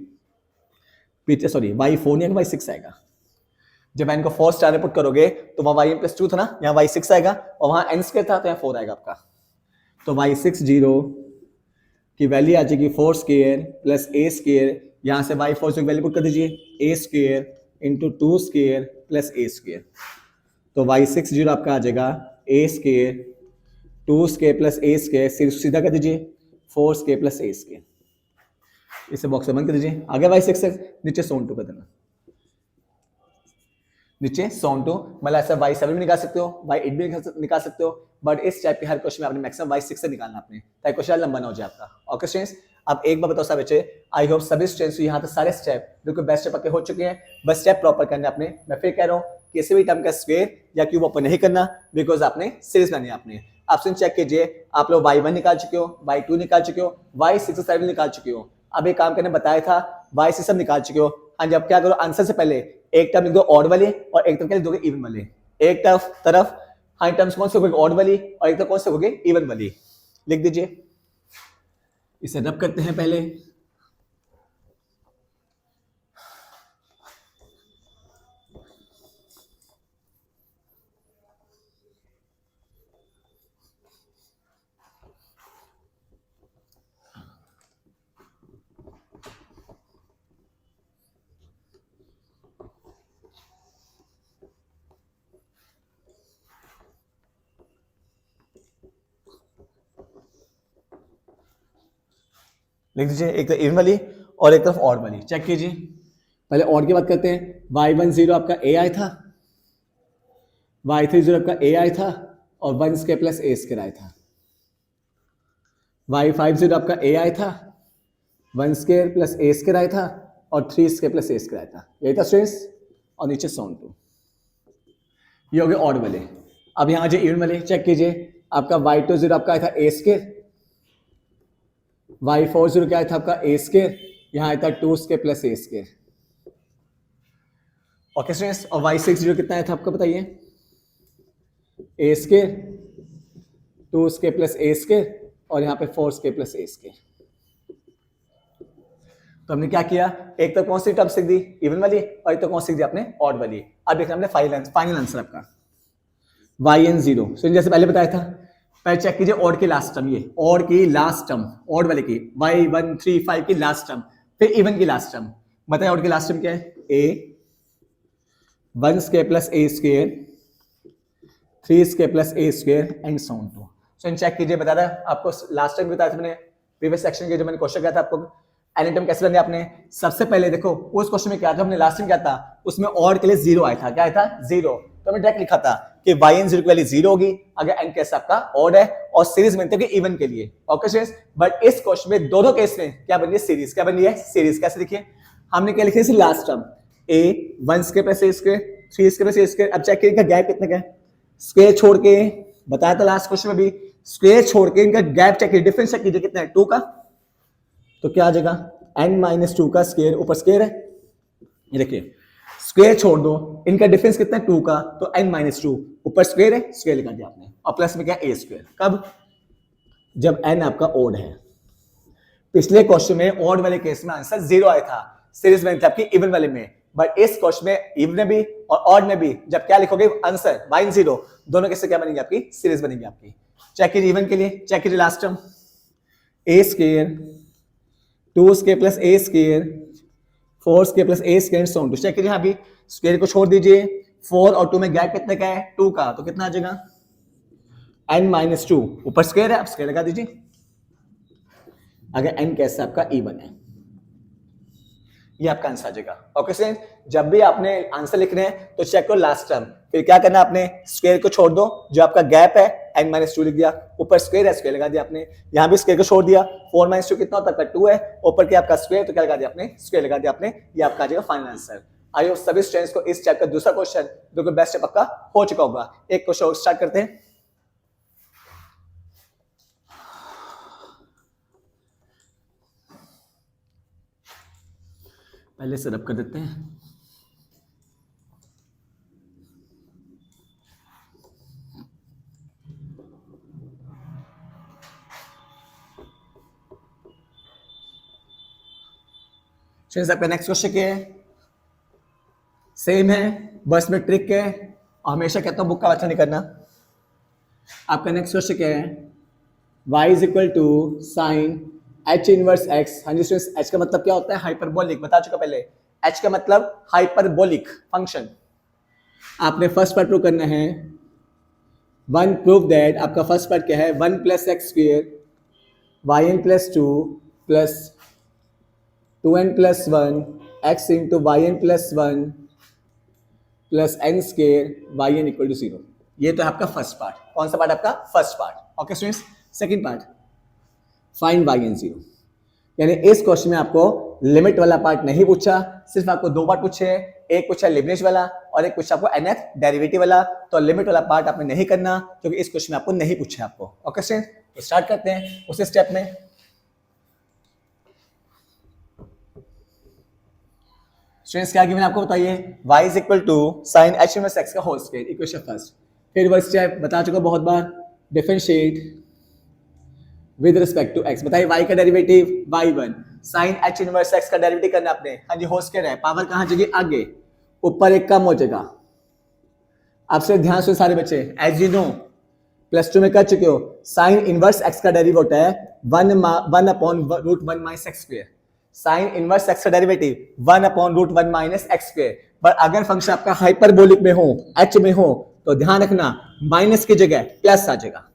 पीछे सॉरी y4 नहीं आएगा y6 आएगा, जब n को 4 स्टार में पुट करोगे तो वहां y प्लस 2 था ना, यहाँ y6 आएगा और वहां n स्क्वायर था तो यहाँ 4 आएगा आपका। तो y6 0 की वैल्यू आ जाएगी 4 स्क्वायर प्लस a स्क्वायर, यहाँ से y4 की वैल्यू पुट कर दीजिए a square into 2 square plus a square. तो y6 0 आपका आ जाएगा a square 2 square plus a square, सीधा कर दीजिए 4 स्क्वायर प्लस a स्क्वायर, इसे बॉक्स में बंद कर दीजिए। आगे y6 से नीचे सोन 2 कर देना, नीचे सोन 2, मतलब ऐसा y7 भी निकाल सकते हो, y8 भी निकाल सकते हो, बट इस टाइप के हर क्वेश्चन में आपने मैक्सिमम y6 से निकालना आपने, ताकि क्वेश्चन लंबा ना हो जाए आपका। ओके स्टूडेंट्स, अब एक बार बताओ सब बच्चे, आई होप सभी स्टूडेंट्स यहाँ तक सारे स्टेप बिल्कुल बेस्ट स्टेप पक्के हो चुके हैं, बस स्टेप प्रॉपर करना आपने। मैं फिर कह रहा हूँ किसी भी टर्म का स्क्वायर या क्यूब ओपन नहीं करना, बिकॉज आपने सीरीज बनानी है। आपने ऑप्शन चेक कीजिए, आप लोग y1 निकाल चुके हो, y2 निकाल चुके हो, y6 और 7 निकाल चुके हो। अब एक काम करने बताया था, y6 सब निकाल चुके हो। हाँ जी, अब क्या करो, आंसर से पहले एक टर्म लिख दो ऑड वाले और एक टर्म क्या लिख दोगे इवन वाले। एक तरफ हाँ टर्म्स कौन से होंगे ऑड वाली और एक तरफ कौन से होंगे इवन वाली, लिख दीजिए। इसे रब करते हैं पहले, लिख दीजिए एक तरफ इवन वाली और एक तरफ ऑड वाली। चेक कीजिए, पहले ऑड की बात करते हैं। y1 0 आपका a आया था, y3 0 आपका a आया था और 1 स्क्वायर प्लस a स्क्वायर आया था। y5 0 आपका a आया था, 1 स्क्वायर प्लस a स्क्वायर आया था और 3 स्क्वायर प्लस a स्क्वायर आया था। यही था स्टूडेंट्स, और नीचे सोन 2, ये हो गए ऑड वाले। अब यहाँ जो इवन वाले चेक कीजिए, आपका y2 0 आपका आया था a स्क्वायर, y4 0 क्या आया था आपका a स्क्वायर, यहाँ आया था 2 square plus a square. Okay students, और y6 0 कितना आया था आपका बताइए, a square 2 square plus a square और यहाँ पे 4 स्क्वायर प्लस a स्क्वायर। तो हमने क्या किया, एक तो कौन सी टर्म सीख दी इवन वाली और एक तो कौन सीख दी आपने ऑड वाली। अब देखना हमने फाइनल आंसर आपका yn 0। so जैसे पहले बताया था, पहले चेक कीजिए ऑड की लास्ट टर्म, ये ऑड की लास्ट टर्म, ऑड वाले की y1 3 5 की लास्ट टर्म, फिर इवन की लास्ट टर्म। बताइए ऑड की लास्ट टर्म क्या है, a 1 square plus a square 3 square plus a square and so on to. So check कीजिए, बता रहा आपको लास्ट टाइम बताया था मैंने प्रीवियस सेक्शन के, जो मैंने क्वेश्चन किया था आपको एनी टर्म कैसे लेंगे आपने। सबसे पहले देखो उस क्वेश्चन में क्या था, हमने लास्ट टाइम क्या था, उसमें ऑड के लिए 0 आया था, क्या आया था 0, तो हमने डायरेक्ट लिखा था कि yn 0 की वैल्यू 0 होगी अगर n केस आपका ऑड है और सीरीज बनती है इवन के लिए। ओके स्टूडेंट्स, बट इस क्वेश्चन में दोनों केस में क्या बन रही है सीरीज, क्या बन रही है सीरीज। कैसे देखिए, हमने क्या लिखी last term a 1 square plus a square 3 square plus a square. अब चेक करिए इनका गैप कितना है, स्क्वायर छोड़ के बताया था लास्ट क्वेश्चन में भी, स्क्वायर छोड़ के इनका गैप चेक कीजिए, डिफरेंस चेक कीजिए कितना है 2 का, तो क्या आ जाएगा n-2 का स्क्वायर, ऊपर स्क्वायर है, ये देखिए स्क्वायर छोड़ दो, इनका डिफरेंस कितना है 2 का, तो n-2 ऊपर स्क्वायर है, स्क्वायर लिखा दिया आपने, और प्लस में क्या a स्क्वायर। कब, जब n आपका ओड है। पिछले क्वेश्चन में ऑड वाले केस में आंसर 0 आया था, सीरीज में था आपकी इवन वाले में, बट इस क्वेश्चन में इवन में भी और ऑड में भी जब क्या लिखोगे आंसर y0, दोनों कैसे क्या बनेगी आपकी सीरीज बनेगी आपकी। चेक कीजिए इवन के लिए, चेक कीजिए last term a square 2 square plus a square 4 square plus a square so on. Check कीजिए, यहाँ भी स्क्वायर को छोड़ दीजिए, 4 और 2 में गैप कितने का है 2 का, तो कितना आ जाएगा n-2, ऊपर स्क्वायर है आप स्क्वायर लगा दीजिए अगर n कैसे आपका इवन है, ये आपका आंसर आ जाएगा। ओके स्टूडेंट, जब भी आपने आंसर लिखने हैं तो चेक करो लास्ट टर्म, फिर क्या करना आपने स्क्वायर को छोड़ दो, जो आपका गैप है n-2 लिख दिया, ऊपर स्क्वायर है स्क्वायर लगा दिया आपने, यहाँ भी स्क्वायर को छोड़ दिया, 4-2 कितना होता है 2 है, ऊपर क्या आपका स्क्वायर, तो क्या लगा दिया आपने स्क्वायर लगा दिया आपने, ये आपका आ जाएगा फाइनल आंसर। आई होप सभी स्टूडेंट्स को इस टाइप का दूसरा क्वेश्चन बिल्कुल बेस्ट पक्का हो चुका होगा। एक क्वेश्चन और स्टार्ट करते हैं। पहले से रब कर देते हैं, आपका नेक्स्ट क्वेश्चन क्या है, सेम है, बस में ट्रिक है, और हमेशा कहता हूँ बुक का वाचन नहीं करना। आपका नेक्स्ट क्वेश्चन क्या है, y is equal to sine h inverse x। हाँ जी स्टूडेंट्स, h का मतलब क्या होता है, हाइपरबोलिक, बता चुका पहले। h का मतलब हाइपरबोलिक फंक्शन। आपने फर्स्ट पार्ट प्रूव करना है, वन प्रूव दैट, आपका फर्स्ट पार्ट क्या है, 1 plus x square y n plus 2 plus 2n plus 1 x into y n plus 1 plus n square y n equal to 0। ये तो है आपका फर्स्ट पार्ट। कौन सा पार्ट आपका, first part. Okay students, second part, find y n 0। यानी इस क्वेश्चन में आपको लिमिट वाला पार्ट नहीं पूछा, सिर्फ आपको दो पार्ट पूछे हैं, एक पूछा लिबनिज वाला और एक पूछा आपको nth डेरिवेटिव वाला। तो लिमिट वाला पार्ट आपने नहीं करना क्योंकि इस क्वेश्चन में आपको नहीं पूछा आपको। ओके स्टूडेंट, तो स्टार्ट करते हैं उसी स्टेप में। स्टूडेंट्स क्या गिवन आपको बताइए, y is equal to sine h inverse x का होल स्क्वायर, इक्वेशन फर्स्ट। फिर वो स्टेप बता चुका बहुत बार, differentiate with respect to x। बताइए y का derivative y1, sine h inverse x का डेरिवेटिव करना आपने। हाँ जी, होल स्क्वायर है, पावर कहाँ जाएगी, आगे, ऊपर एक कम हो जाएगा। आप सिर्फ ध्यान से सारे बच्चे, एज यू नो +2 में कर चुके हो, साइन इनवर्स x का डेरिवेटिव होता है 1 upon root 1 minus x square. Sine inverse x का derivative 1 upon root 1 minus x square. पर अगर फंक्शन आपका हाइपरबोलिक में हो, h में हो, तो ध्यान रखना माइनस की जगह प्लस आ जाएगा।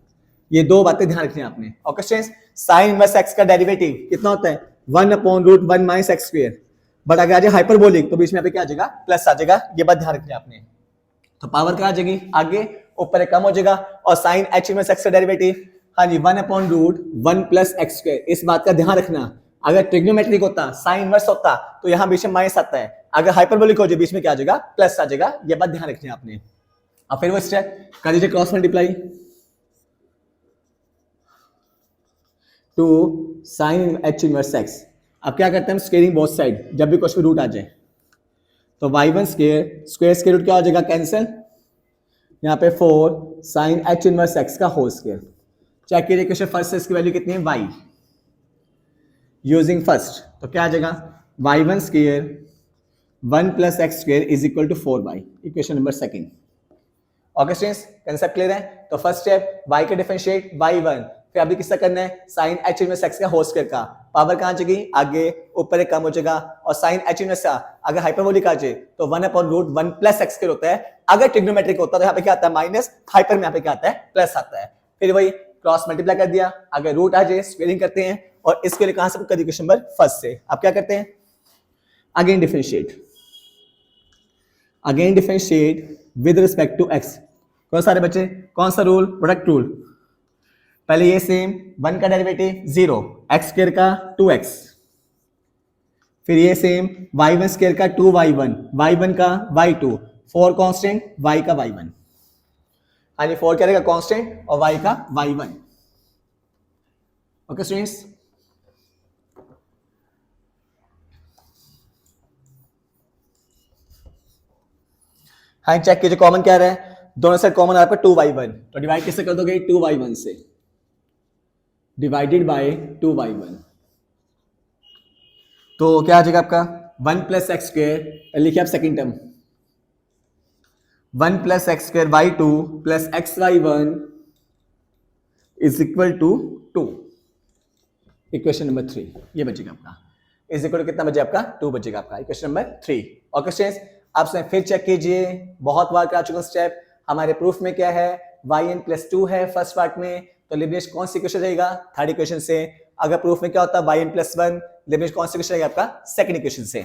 ये दो बातें ध्यान रखनी है आपने। Okay students, sine inverse x का डेरिवेटिव कितना होता है, 1 upon root 1 minus x square. But अगर आ जाए हाइपरबोलिक तो बीच में यहाँ पे क्या आ जाएगा, प्लस आ जाएगा। ये बात ध्यान रखनी है आपने। तो पावर क्या आ जाएगी, आगे, ऊपर एक कम हो जाएगा। और साइन h इनवर्स x का डेरिवेटिव, हाँ जी, 1 upon root 1 plus x square. इस बात का ध्यान रखना, अगर ट्रिग्नोमेट्रिक होता, साइन इनवर्स होता, तो यहाँ बीच में माइनस आता है। अगर हाइपरबोलिक हो जाए बीच में क्या आ जाएगा, प्लस आ जाएगा। ये बात ध्यान रखनी है आपने। और फिर वो स्टेप कर दीजिए, cross multiply to sine h inverse x। अब क्या करते हैं हम, स्क्वेयरिंग बोथ साइड, जब भी क्वेश्चन रूट आ जाए तो y1 square, square square root क्या हो जाएगा, कैंसिल। यहाँ पे 4 साइन h इनवर्स x का होल स्क्वेयर। चेक कीजिए क्वेश्चन फर्स्ट से इसकी वैल्यू कितनी है, y यूजिंग फर्स्ट, तो क्या आ जाएगा, y1 square 1 plus x square is equal to 4y, equation number second. Okay students, concept clear है। तो फर्स्ट स्टेप y का डिफरेंशिएट y1, फिर अभी किसका करना है, साइन h इनवर्स x का होल स्क्वायर का। पावर कहाँ जाएगी, आगे, ऊपर एक कम हो जाएगा। और साइन h इनवर्स का अगर हाइपरबोलिक आ जाए तो 1 upon root 1 plus x square होता है। अगर ट्रिग्नोमेट्रिक होता है तो यहाँ पे क्या आता है, माइनस, हाइपर में यहाँ पे क्या आता है, प्लस आता है। फिर वही क्रॉस मल्टीप्लाई कर दिया, अगर रूट आ जाए स्क्वेयरिंग करते हैं। और इसके लिए कहां से कर इक्वेशन नंबर फर्स्ट से। आप क्या करते हैं, again differentiate with respect to x। कौन सारे बच्चे, कौन सा रूल, प्रोडक्ट रूल। पहले ये सेम, 1 का डेरिवेटिव 0, एक्स स्क्वायर का 2x। फिर ये सेम, y1 स्क्वायर का 2y1, y1 का y2, 4 कांस्टेंट, y का y1। हाँ जी, 4 क्या रहेगा कांस्टेंट और y का y1। ओके स्टूडेंट्स, हाँ चेक कीजिए कॉमन क्या रहा है, दोनों साइड कॉमन आपका 2y1, तो डिवाइड किससे कर दोगे, 2y1 से, डिवाइडेड बाय 2y1। तो क्या आ जाएगा आपका 1 प्लस एक्स स्क्वायर, लिखिए आप second term, 1 plus x square y2 plus x y1 is equal to 2, equation number 3। ये बचेगा आपका, इज इक्वल टू कितना बचे आपका, 2 बचेगा आपका, इक्वेशन नंबर 3। ओके स्टूडेंट्स, आप फिर चेक कीजिए, बहुत बार करा चुका स्टेप। हमारे प्रूफ में क्या है, yn प्लस 2 है फर्स्ट पार्ट में, तो लिबनिज कौन सी इक्वेशन रहेगा, थर्ड इक्वेशन से। अगर प्रूफ में क्या होता है yn प्लस 1, लिबनिज कौन सी इक्वेशन रहेगा आपका, सेकंड इक्वेशन से।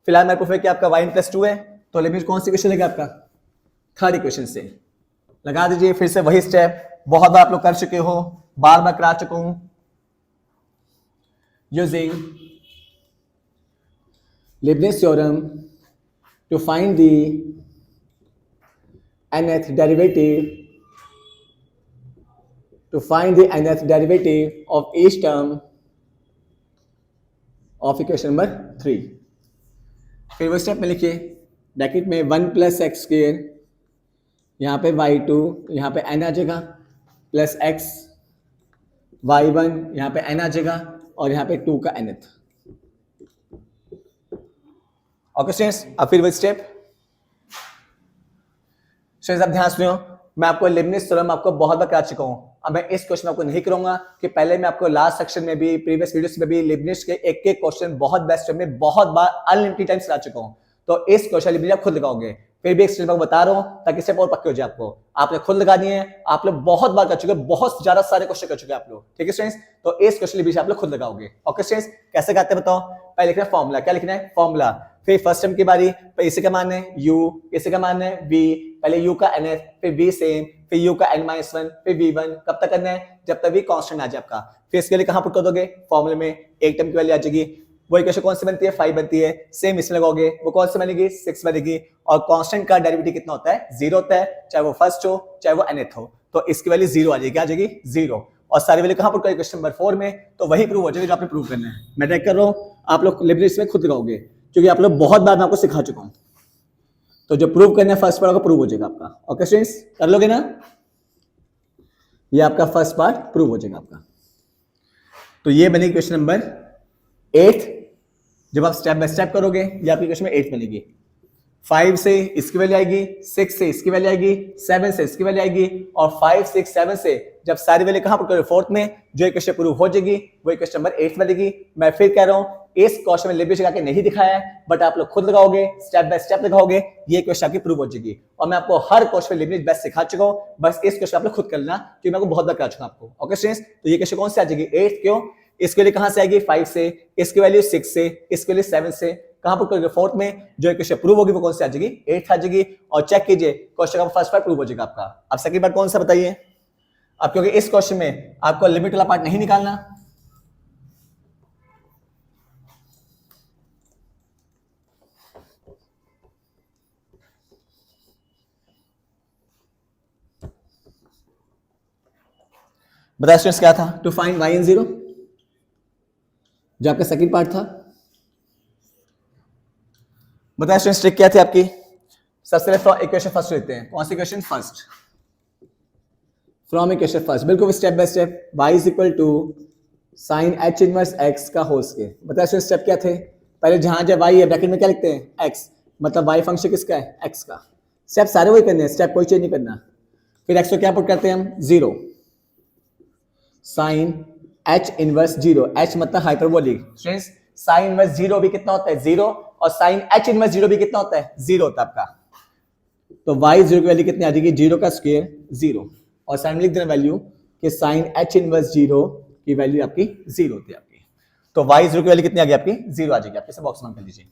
फिलहाल मेरे प्रूफ में क्या आपका yn प्लस 2 है, तो लिबनिज कौन सी इक्वेशन रहेगा आपका, थर्ड इक्वेशन से। लगा दीजिए फिर से वही स्टेप, बहुत बार आप लोग कर चुके हो, बार बार करा चुका हूं। Using Leibniz theorem to find the nth derivative of each term of equation number 3। फिर वो स्टेप में लिखिए, ब्रैकेट में 1 प्लस एक्स स्क्वायर, यहाँ पे y2, यहाँ पे n आ जाएगा, प्लस x y1, यहाँ पे n आ जाएगा, और यहाँ पे 2 का nth। ओके स्टूडेंट्स, अब फिर वो स्टेप स्टूडेंट्स आप ध्यान सुनियो, मैं आपको लिबनिट्ज थ्योरम आपको बहुत बार करा चुका हूं। अब मैं इस क्वेश्चन में आपको नहीं करूंगा कि पहले मैं आपको लास्ट सेक्शन में भी प्रीवियस वीडियोस में भी लिबनिट्ज के एक एक क्वेश्चन बहुत बेस्ट में बहुत बार अनलिमिटेड टाइम्स करा चुका हूं। तो इस क्वेश्चन लिबनिट्ज आप खुद लगाओगे, फिर भी एक स्टेप आपको बता रहा हूं ताकि स्टेप और पक्के हो जाए। आपको आपने खुद लगा दिए हैं, आप लोग बहुत बार कर चुके हैं, बहुत ज्यादा सारे क्वेश्चन कर चुके हैं आप लोग, ठीक है स्टूडेंट्स। तो इस क्वेश्चन लिबनिट्ज आप लोग खुद लगाओगे। ओके स्टूडेंट्स, कैसे करते हैं बताओ। पहले लिखना है फॉर्मूला, क्या लिखना है फॉर्मूला। फिर फर्स्ट टर्म की बारी, इसे क्या मानना है u, इसे क्या मानना है v, पहले u का nth, फिर v सेम, फिर u का n-1, फिर v1। कब तक करना है, जब तक v कांस्टेंट आ जाए आपका। फिर इसके लिए कहां पुट कर दोगे, फॉर्मूले में एक टर्म की वैल्यू आ जाएगी। वो इक्वेशन कौन सी बनती है, 5 बनती है। सेम इसमें लगाओगे, वो कौन सी बनेगी, 6 बनेगी। और कांस्टेंट का डेरिवेटिव कितना होता है, 0 होता है, चाहे वो फर्स्ट हो चाहे वो nth हो। तो इसकी वैल्यू 0 आ जाएगी, आ जाएगी 0। और सारी वैल्यू कहां पुट करोगे, क्वेश्चन नंबर 4 में। तो वही प्रूव हो जाएगा जो आपने प्रूव करना है। मैं ट्रैक कर रहा हूं, आप लोग लिबनिट्ज में खुद लगाओगे क्योंकि आप लोग बहुत बार मैं आपको सिखा चुका हूं। तो जो प्रूव करना है फर्स्ट पार्ट आपका प्रूव हो जाएगा आपका। ओके स्टूडेंट्स, कर लोगे ना, ये आपका फर्स्ट पार्ट प्रूव हो जाएगा आपका। तो ये बनेगी क्वेश्चन नंबर 8। जब आप स्टेप बाय स्टेप करोगे ये आपकी क्वेश्चन में 8 बनेगी। 5 से इसकी वैल्यू आएगी, 6 से इसकी वैल्यू आएगी, 7 से इसकी वैल्यू आएगी, और 5, 6, 7 से जब सारी वैल्यू कहां पर करोगे, फोर्थ में, जो क्वेश्चन प्रूव हो जाएगी वो क्वेश्चन नंबर 8 बनेगी। मैं फिर कह रहा हूं, इस क्वेश्चन में लिबनिट्ज लगा के नहीं दिखाया है, बट आप लोग खुद लगाओगे, स्टेप बाय स्टेप लगाओगे, ये क्वेश्चन आपकी प्रूव हो जाएगी। और मैं आपको हर क्वेश्चन में लिबनिट्ज बेस्ट सिखा चुका हूं, बस इस क्वेश्चन आप लोग खुद कर लेना क्योंकि मैं आपको बहुत बार करा चुका आपको। ओके स्टूडेंट्स, तो ये क्वेश्चन कौन से आ जाएगी, 8। क्यों, इसके लिए कहां से आएगी, 5 से, इसकी वैल्यू 6 से, इसके लिए 7 से, कहां पर करोगे, फोर्थ में, जो क्वेश्चन प्रूव होगी वो कौन सी आ जाएगी, 8 आ जाएगी। और चेक कीजिए क्वेश्चन का फर्स्ट पार्ट प्रूव हो जाएगा आपका। अब सेकंड पार्ट कौन सा बताइए। अब क्योंकि इस क्वेश्चन में आपको लिमिट वाला पार्ट नहीं निकालना, बताया स्टूडेंट्स क्या था, टू फाइंड y इन 0, जो आपका सेकंड पार्ट था। बताया स्टूडेंट्स ट्रिक क्या थी आपकी। सबसे पहले इक्वेशन फर्स्ट लेते हैं, कौन सी equation first, from equation first, बिल्कुल step by step. y is equal to sine h inverse x का होल स्क्वायर। बताया स्टूडेंट्स स्टेप क्या थे, पहले जहां जब y है ब्रैकेट में क्या लिखते हैं, x, मतलब y फंक्शन किसका है, x का। स्टेप सारे वही करने हैं, स्टेप कोई चेंज नहीं करना। फिर x को क्या पुट करते हैं हम, 0, साइन h इनवर्स 0, h मतलब हाइपरबोलिक। स्टूडेंट्स साइन इनवर्स 0 भी कितना होता है, 0, और साइन h इनवर्स 0 भी कितना होता है, 0 होता है आपका। तो y 0 की वैल्यू कितनी आ जाएगी, 0 का स्क्वायर 0, और साइन में लिख देना वैल्यू कि साइन h इनवर्स 0 की वैल्यू आपकी 0 होती है आपकी। तो y 0 की वैल्यू कितनी आ गई आपकी, 0 आ जाएगी आपके, सब बॉक्स में कर लीजिए।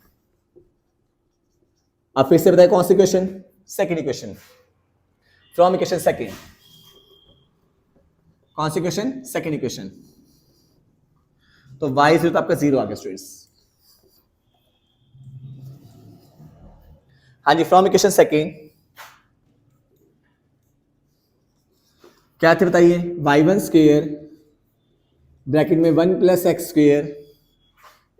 अब फिर से बताइए कौन सी equation, second equation, from equation second, कौन सी इक्वेशन, सेकंड इक्वेशन। तो y 0 तो आपका 0 आ गया स्टूडेंट्स। हाँ जी, फ्रॉम इक्वेशन सेकंड क्या थे बताइए, y1 स्क्वायर ब्रैकेट में 1 plus x square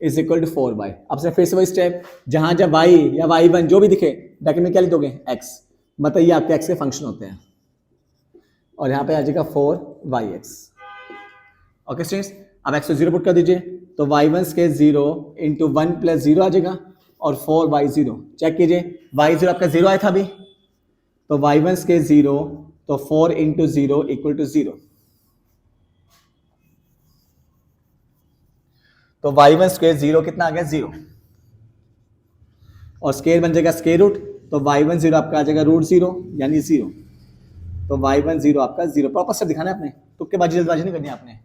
is equal to 4y। अब से फिर से वही स्टेप, जहां जब y या y1 जो भी दिखे ब्रैकेट में क्या लिख दोगे, x, मतलब ये आपके x के फंक्शन होते हैं, और यहाँ पे आ जाएगा 4yx। ओके स्टूडेंट्स, अब x को 0 पुट कर दीजिए, तो y1 स्क्वायर 0 इंटू 1 प्लस 0 आ जाएगा, और 4y0। चेक कीजिए, y0 आपका 0 आया था अभी, तो y1 स्क्वायर 0, तो 4 इंटू 0 इक्वल टू 0। तो y1 स्क्वायर 0 कितना आ गया, 0, और स्क्वायर बन जाएगा स्क्वायर रूट, तो y1 0 आपका आ जाएगा रूट 0 यानी 0। तो y1 0 आपका 0, प्रॉपर से दिखाना है आपने, तुक्केबाजी जल्दबाजी नहीं करनी है आपने।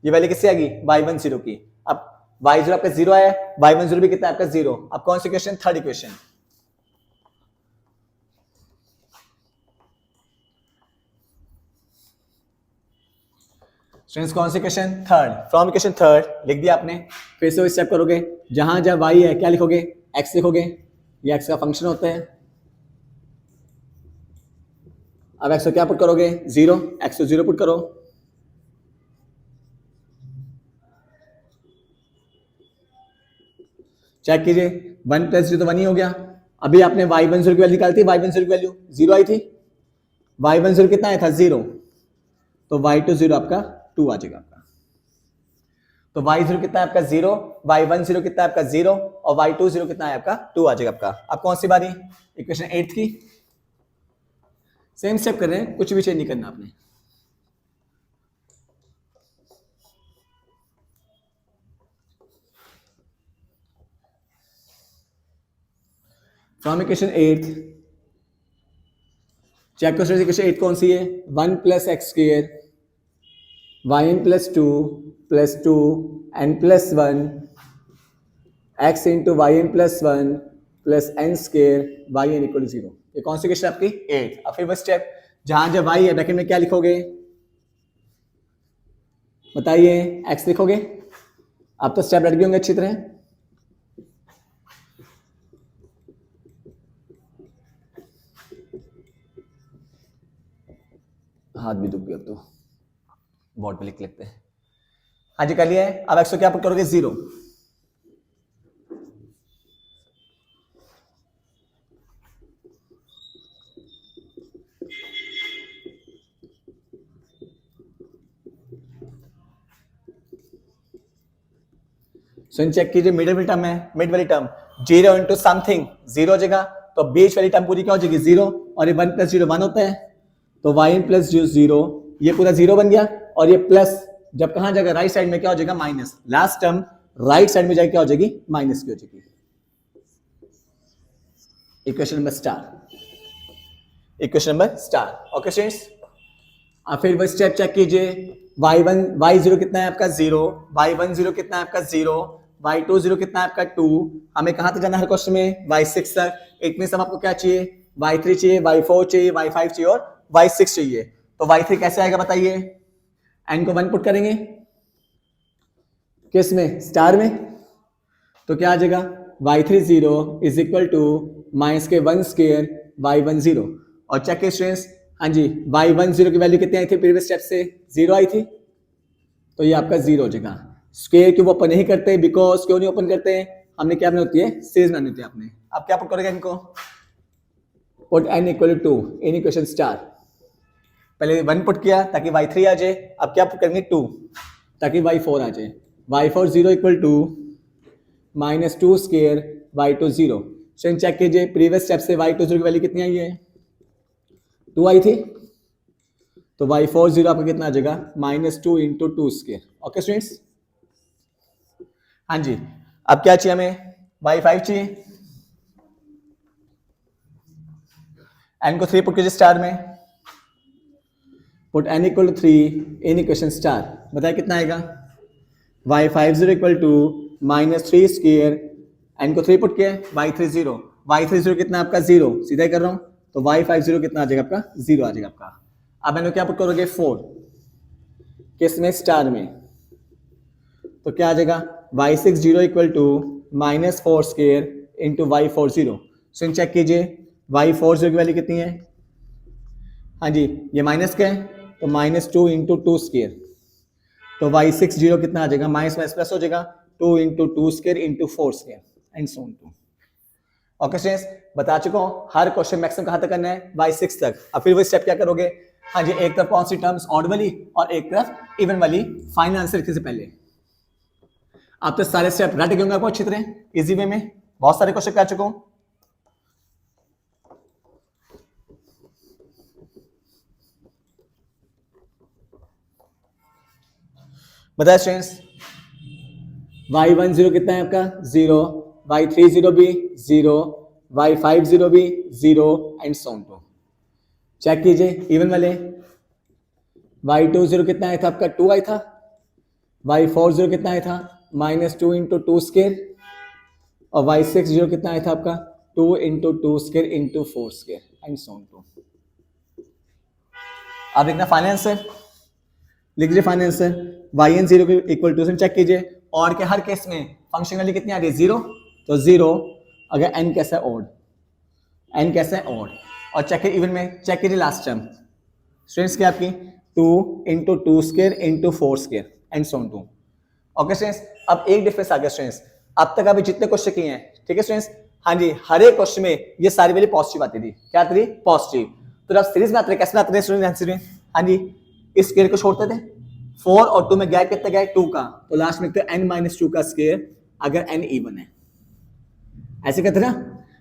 ये वैल्यू किससे आ गई, y1 0 की। अब y0 आपका 0 आया, y1 0 भी कितना है आपका 0। अब कौन सी इक्वेशन, थर्ड इक्वेशन। स्टूडेंट्स कौन सी equation, third, from equation third लिख दिया आपने। फिर से स्टेप करोगे, जहां जब y है क्या लिखोगे, x लिखोगे, ये x का फंक्शन होता है। अब x को क्या पुट करोगे, 0, x को 0 पुट करो, चेक कीजिए 1 प्लस 0 तो 1 ही हो गया। अभी आपने y1 0 की वैल्यू निकाली थी, y1 0 की वैल्यू 0 आई थी, y1 0 कितना आया था, 0, तो y2 0 आपका 2 आ जाएगा आपका। तो y0 कितना है आपका 0, y1 0 कितना है आपका 0, और y2 0 कितना है आपका 2 आ जाएगा आपका। अब कौन सी बारी, इक्वेशन 8 की। सेम स्टेप कर रहे हैं, कुछ भी चेंज नहीं करना आपने। फ्रॉम इक्वेशन 8 चेक करो इक्वेशन 8 कौन सी है, 1 plus x square y n plus 2 n plus 1 x into y n plus 1 plus n square y n equal to 0। ये कौन सी क्वेश्चन आपकी 8। अब फिर वो स्टेप जहां जब वाई है ब्रैकेट में क्या लिखोगे बताइए, एक्स लिखोगे। आप तो स्टेप रट गए होंगे अच्छी तरह। हाथ भी दुख गया, अब तो बोर्ड पे लिख लेते हैं। हाँ जी कर लिया है। अब एक्स को क्या पुट करोगे 0। सो चेक कीजिए मिडिल वाली टर्म है, मिड वाली टर्म 0 इंटू समथिंग 0 हो जाएगा, तो बीच वाली टर्म पूरी क्या हो जाएगी 0, और ये 1 प्लस 0 1 होता है, तो वाई प्लस 0 ये पूरा 0 बन गया, और ये प्लस जब कहां जाएगा राइट साइड में क्या हो जाएगा minus, last term right side में जाके क्या हो जाएगी माइनस की हो जाएगी। Equation number star, equation number star. Okay students, अब फिर वो स्टेप चेक कीजिए, y0 कितना है आपका 0, y10 कितना है आपका 0, y20 कितना है आपका 2। हमें कहां तक जाना है हर क्वेश्चन में y6 तक। इट मींस हम आपको क्या चाहिए, y3 चाहिए, y4 चाहिए, y5 चाहिए और y6 चाहिए। तो y3 कैसे आएगा बताइए, n को 1 पुट करेंगे किस में, स्टार में, तो क्या आ जाएगा y30 is equal to minus के 1 स्क्वायर y10। और चेक के स्टूडेंट्स, हाँ जी y10 की वैल्यू कितनी आई थी प्रीवियस स्टेप से 0 आई थी, तो ये आपका 0 हो जाएगा। स्क्वायर क्यों ओपन नहीं करते, बिकॉज क्यों नहीं ओपन करते, हमने क्या बनानी होती है सीरीज बनानी होती है आपने। अब क्या पुट करेगा इनको, put n equal to in equation star, पहले 1 पुट किया ताकि y3 आ जाए, अब क्या पुट करेंगे 2 ताकि y4 आ जाए, y40 equal to minus 2 square y20। So check कीजिए प्रीवियस स्टेप से y20 की वैल्यू कितनी आई है 2 आई थी, तो y40 आपका कितना आ जाएगा -2 इंटू 2 स्क्वायर। ओके स्टूडेंट्स, हाँ जी अब क्या चाहिए हमें, y5 चाहिए, n को 3 पुट कीजिए स्टार में, put n equal to 3 in equation star, बताइए कितना आएगा y50 equal to -3 square, n को 3 पुट किया, y30 कितना आपका 0, सीधा ही कर रहा हूं, तो y50 कितना आ जाएगा आपका 0 आ जाएगा आपका। अब मैंने क्या पुट करोगे 4 किस में, स्टार में, तो क्या आ जाएगा y60 equal to -4 square into y40। So check कीजिए y40 की वैल्यू कितनी है, हाँ जी ये माइनस का है, तो -2 इंटू 2 स्क्वायर, तो y60 कितना आ जाएगा माइनस माइनस प्लस हो जाएगा 2 into 2 square into 4 square and so on to. Okay students, बता चुका हूं हर क्वेश्चन मैक्सिमम कहां तक करना है y6 तक। अब फिर वो स्टेप क्या करोगे, हाँ जी एक तरफ कौन सी टर्म्स ऑड वाली और एक तरफ इवन वाली, फाइनल आंसर लिखने से पहले आप तो सारे स्टेप रट गए होंगे आपको अच्छी तरह इजी वे में, बहुत सारे क्वेश्चन कर चुका हूं। बताए स्टूडेंट्स, y10 कितना है आपका 0, y30 भी 0, y50 भी 0 and so on to. Check कीजिए इवन वाले, y20 कितना आया था आपका 2 आया था, y40 कितना आया था -2 इंटू 2 स्क्वायर, और y60 कितना आया था आपका 2 into 2 square into 4 square and so on to. अब देखना फाइनल आंसर, लिख लीजिए final answer yn0 equal to, check कीजिए और के हर केस में फंक्शन वैल्यू कितनी आ रही है 0, तो 0 अगर n कैसा है ऑड, n कैसा है ऑड, और चेक कीजिए इवन में, चेक कीजिए लास्ट टर्म स्टूडेंट्स क्या आपकी 2 into 2 square into 4 square and so on to. Okay students, अब एक डिफरेंस आ गया स्टूडेंट्स, अब तक अभी जितने क्वेश्चन किए हैं ठीक है स्टूडेंट्स, हाँ जी हर एक क्वेश्चन में ये सारी वैल्यू पॉजिटिव आती थी, क्या आती थी पॉजिटिव। तो जब सीरीज में आते थे कैसे आते थे स्टूडेंट आंसर में, हाँ जी इस स्क्वायर को छोड़ते थे, 4 और 2 में गैप कितना गया 2 का, तो लास्ट में n-2 का स्क्वायर अगर n इवन है, ऐसे कहते ना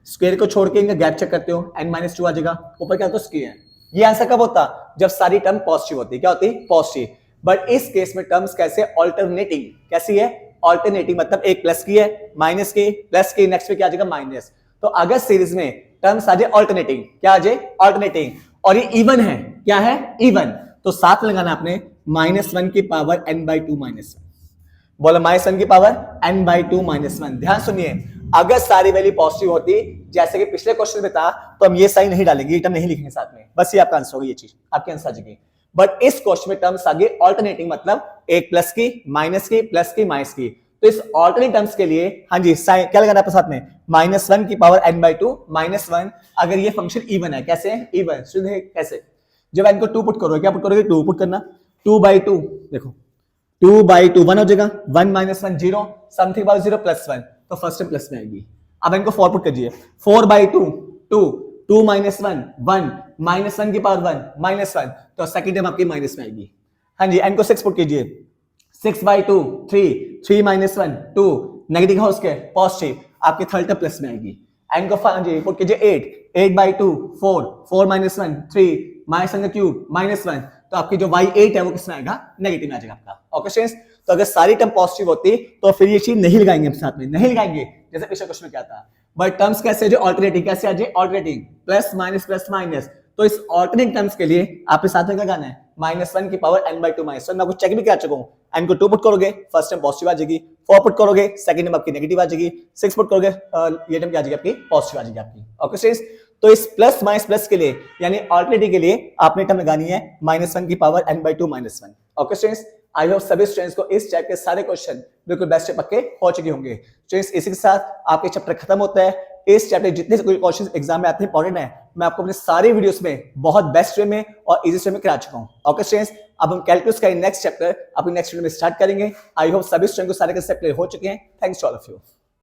स्क्वायर को छोड़ के इनका गैप चेक करते हो n-2 आ जाएगा, ऊपर क्या होता है स्क्वायर, ये आंसर कब होता, जब सारी टर्म पॉजिटिव होती है, क्या होती है, पॉजिटिव। बट इस केस में टर्म्स कैसे, ऑल्टरनेटिंग, कैसी है, ऑल्टरनेटिंग, मतलब एक प्लस की है, माइनस की, प्लस की, नेक्स्ट में क्या आ जाएगा, माइनस। तो अगर सीरीज में टर्म्स आ जाए ऑल्टरनेटिंग, क्या आ जाए, ऑल्टरनेटिंग, और ये इवन है, क्या है, इवन, तो साथ लगाना आपने -1 की पावर n/2 -1, बोलो -1 की पावर n/2 -1। ध्यान सुनिए, अगर सारी वैल्यू पॉजिटिव होती जैसे कि पिछले क्वेश्चन में था, तो हम ये साइन नहीं डालेंगे, ये टर्म नहीं लिखेंगे साथ में, बस ये आपका आंसर होगा, ये चीज आपके आंसर आ जाएगी। बट इस क्वेश्चन में टर्म्स आगे ऑल्टरनेटिंग, मतलब एक प्लस की, माइनस की, प्लस की, माइनस की। तो इस ऑल्टरनेट टर्म्स के लिए हाँ जी साइन क्या लगाना है साथ में, -1 की पावर n/2 -1। अगर ये फंक्शन इवन है, कैसे है, इवन, कैसे, जब n को 2 पुट करोगे, क्या पुट करोगे, 2 पुट करना, 2/2, देखो 2/2 1 हो जाएगा, 1 -1 0, समथिंग पावर 0 +1, तो फर्स्ट टाइम प्लस में आएगी। अब इनको 4 पुट कीजिए, 4/2 2, 2 -1 1, -1 की पावर 1 -1, तो सेकंड टाइम आपकी माइनस में आएगी। हाँ जी, n को 6 पुट कीजिए, 6/2 3, 3 -1 2, नेगेटिव हाउस के पॉजिटिव, आपकी थर्ड टाइम प्लस में आएगी। n को हाँ जी पुट कीजिए 8, 8/2 4, 4 -1 3, -1 का क्यूब -1, तो आपकी जो y8 है वो किसमें आएगा, नेगेटिव में आ जाएगा आपका। ओके स्टूडेंट्स, तो अगर सारी टर्म पॉजिटिव होती तो फिर ये चीज नहीं लगाएंगे हम साथ में, नहीं लगाएंगे, जैसे पिछले क्वेश्चन में क्या था। बट टर्म्स कैसे जो ऑल्टरनेटिंग, कैसे आ जाए, alternating, plus minus plus minus, तो इस ऑल्टरनेटिंग टर्म्स के लिए आपके साथ में क्या करना है, -1 की पावर n/2 -1। मैं आपको चेक भी कर चुका हूं, n को 2 पुट करोगे फर्स्ट टाइम पॉजिटिव आ जाएगी, 4 पुट करोगे सेकंड टाइम आपकी नेगेटिव आ जाएगी, 6 पुट करोगे ये टाइम क्या आ जाएगी आपकी, पॉजिटिव आ जाएगी आपकी। ओके स्टूडेंट्स, तो इस प्लस माइनस प्लस के लिए यानी ऑल्टरनेटिव के लिए आपने टर्म लगानी है -1 की power n/2 -1। Okay students, I hope सभी स्टूडेंट्स को इस चैप्टर के सारे क्वेश्चन बिल्कुल बेस्ट पक्के हो चुके होंगे। स्टूडेंट्स, इसी के साथ आपके चैप्टर खत्म होता है। इस चैप्टर जितने क्वेश्चन एग्जाम में आते हैं इंपॉर्टेंट है, मैं आपको अपने सारे वीडियोस में बहुत बेस्ट वे में और इजी वे में करा चुका हूं। ओके स्टूडेंट्स, अब हम कैलकुलस का नेक्स्ट चैप्टर अपने नेक्स्ट वीडियो में स्टार्ट करेंगे। आई होप सभी स्टूडेंट को सारे कंसेप्ट क्लियर हो चुके हैं। Thanks to all of you.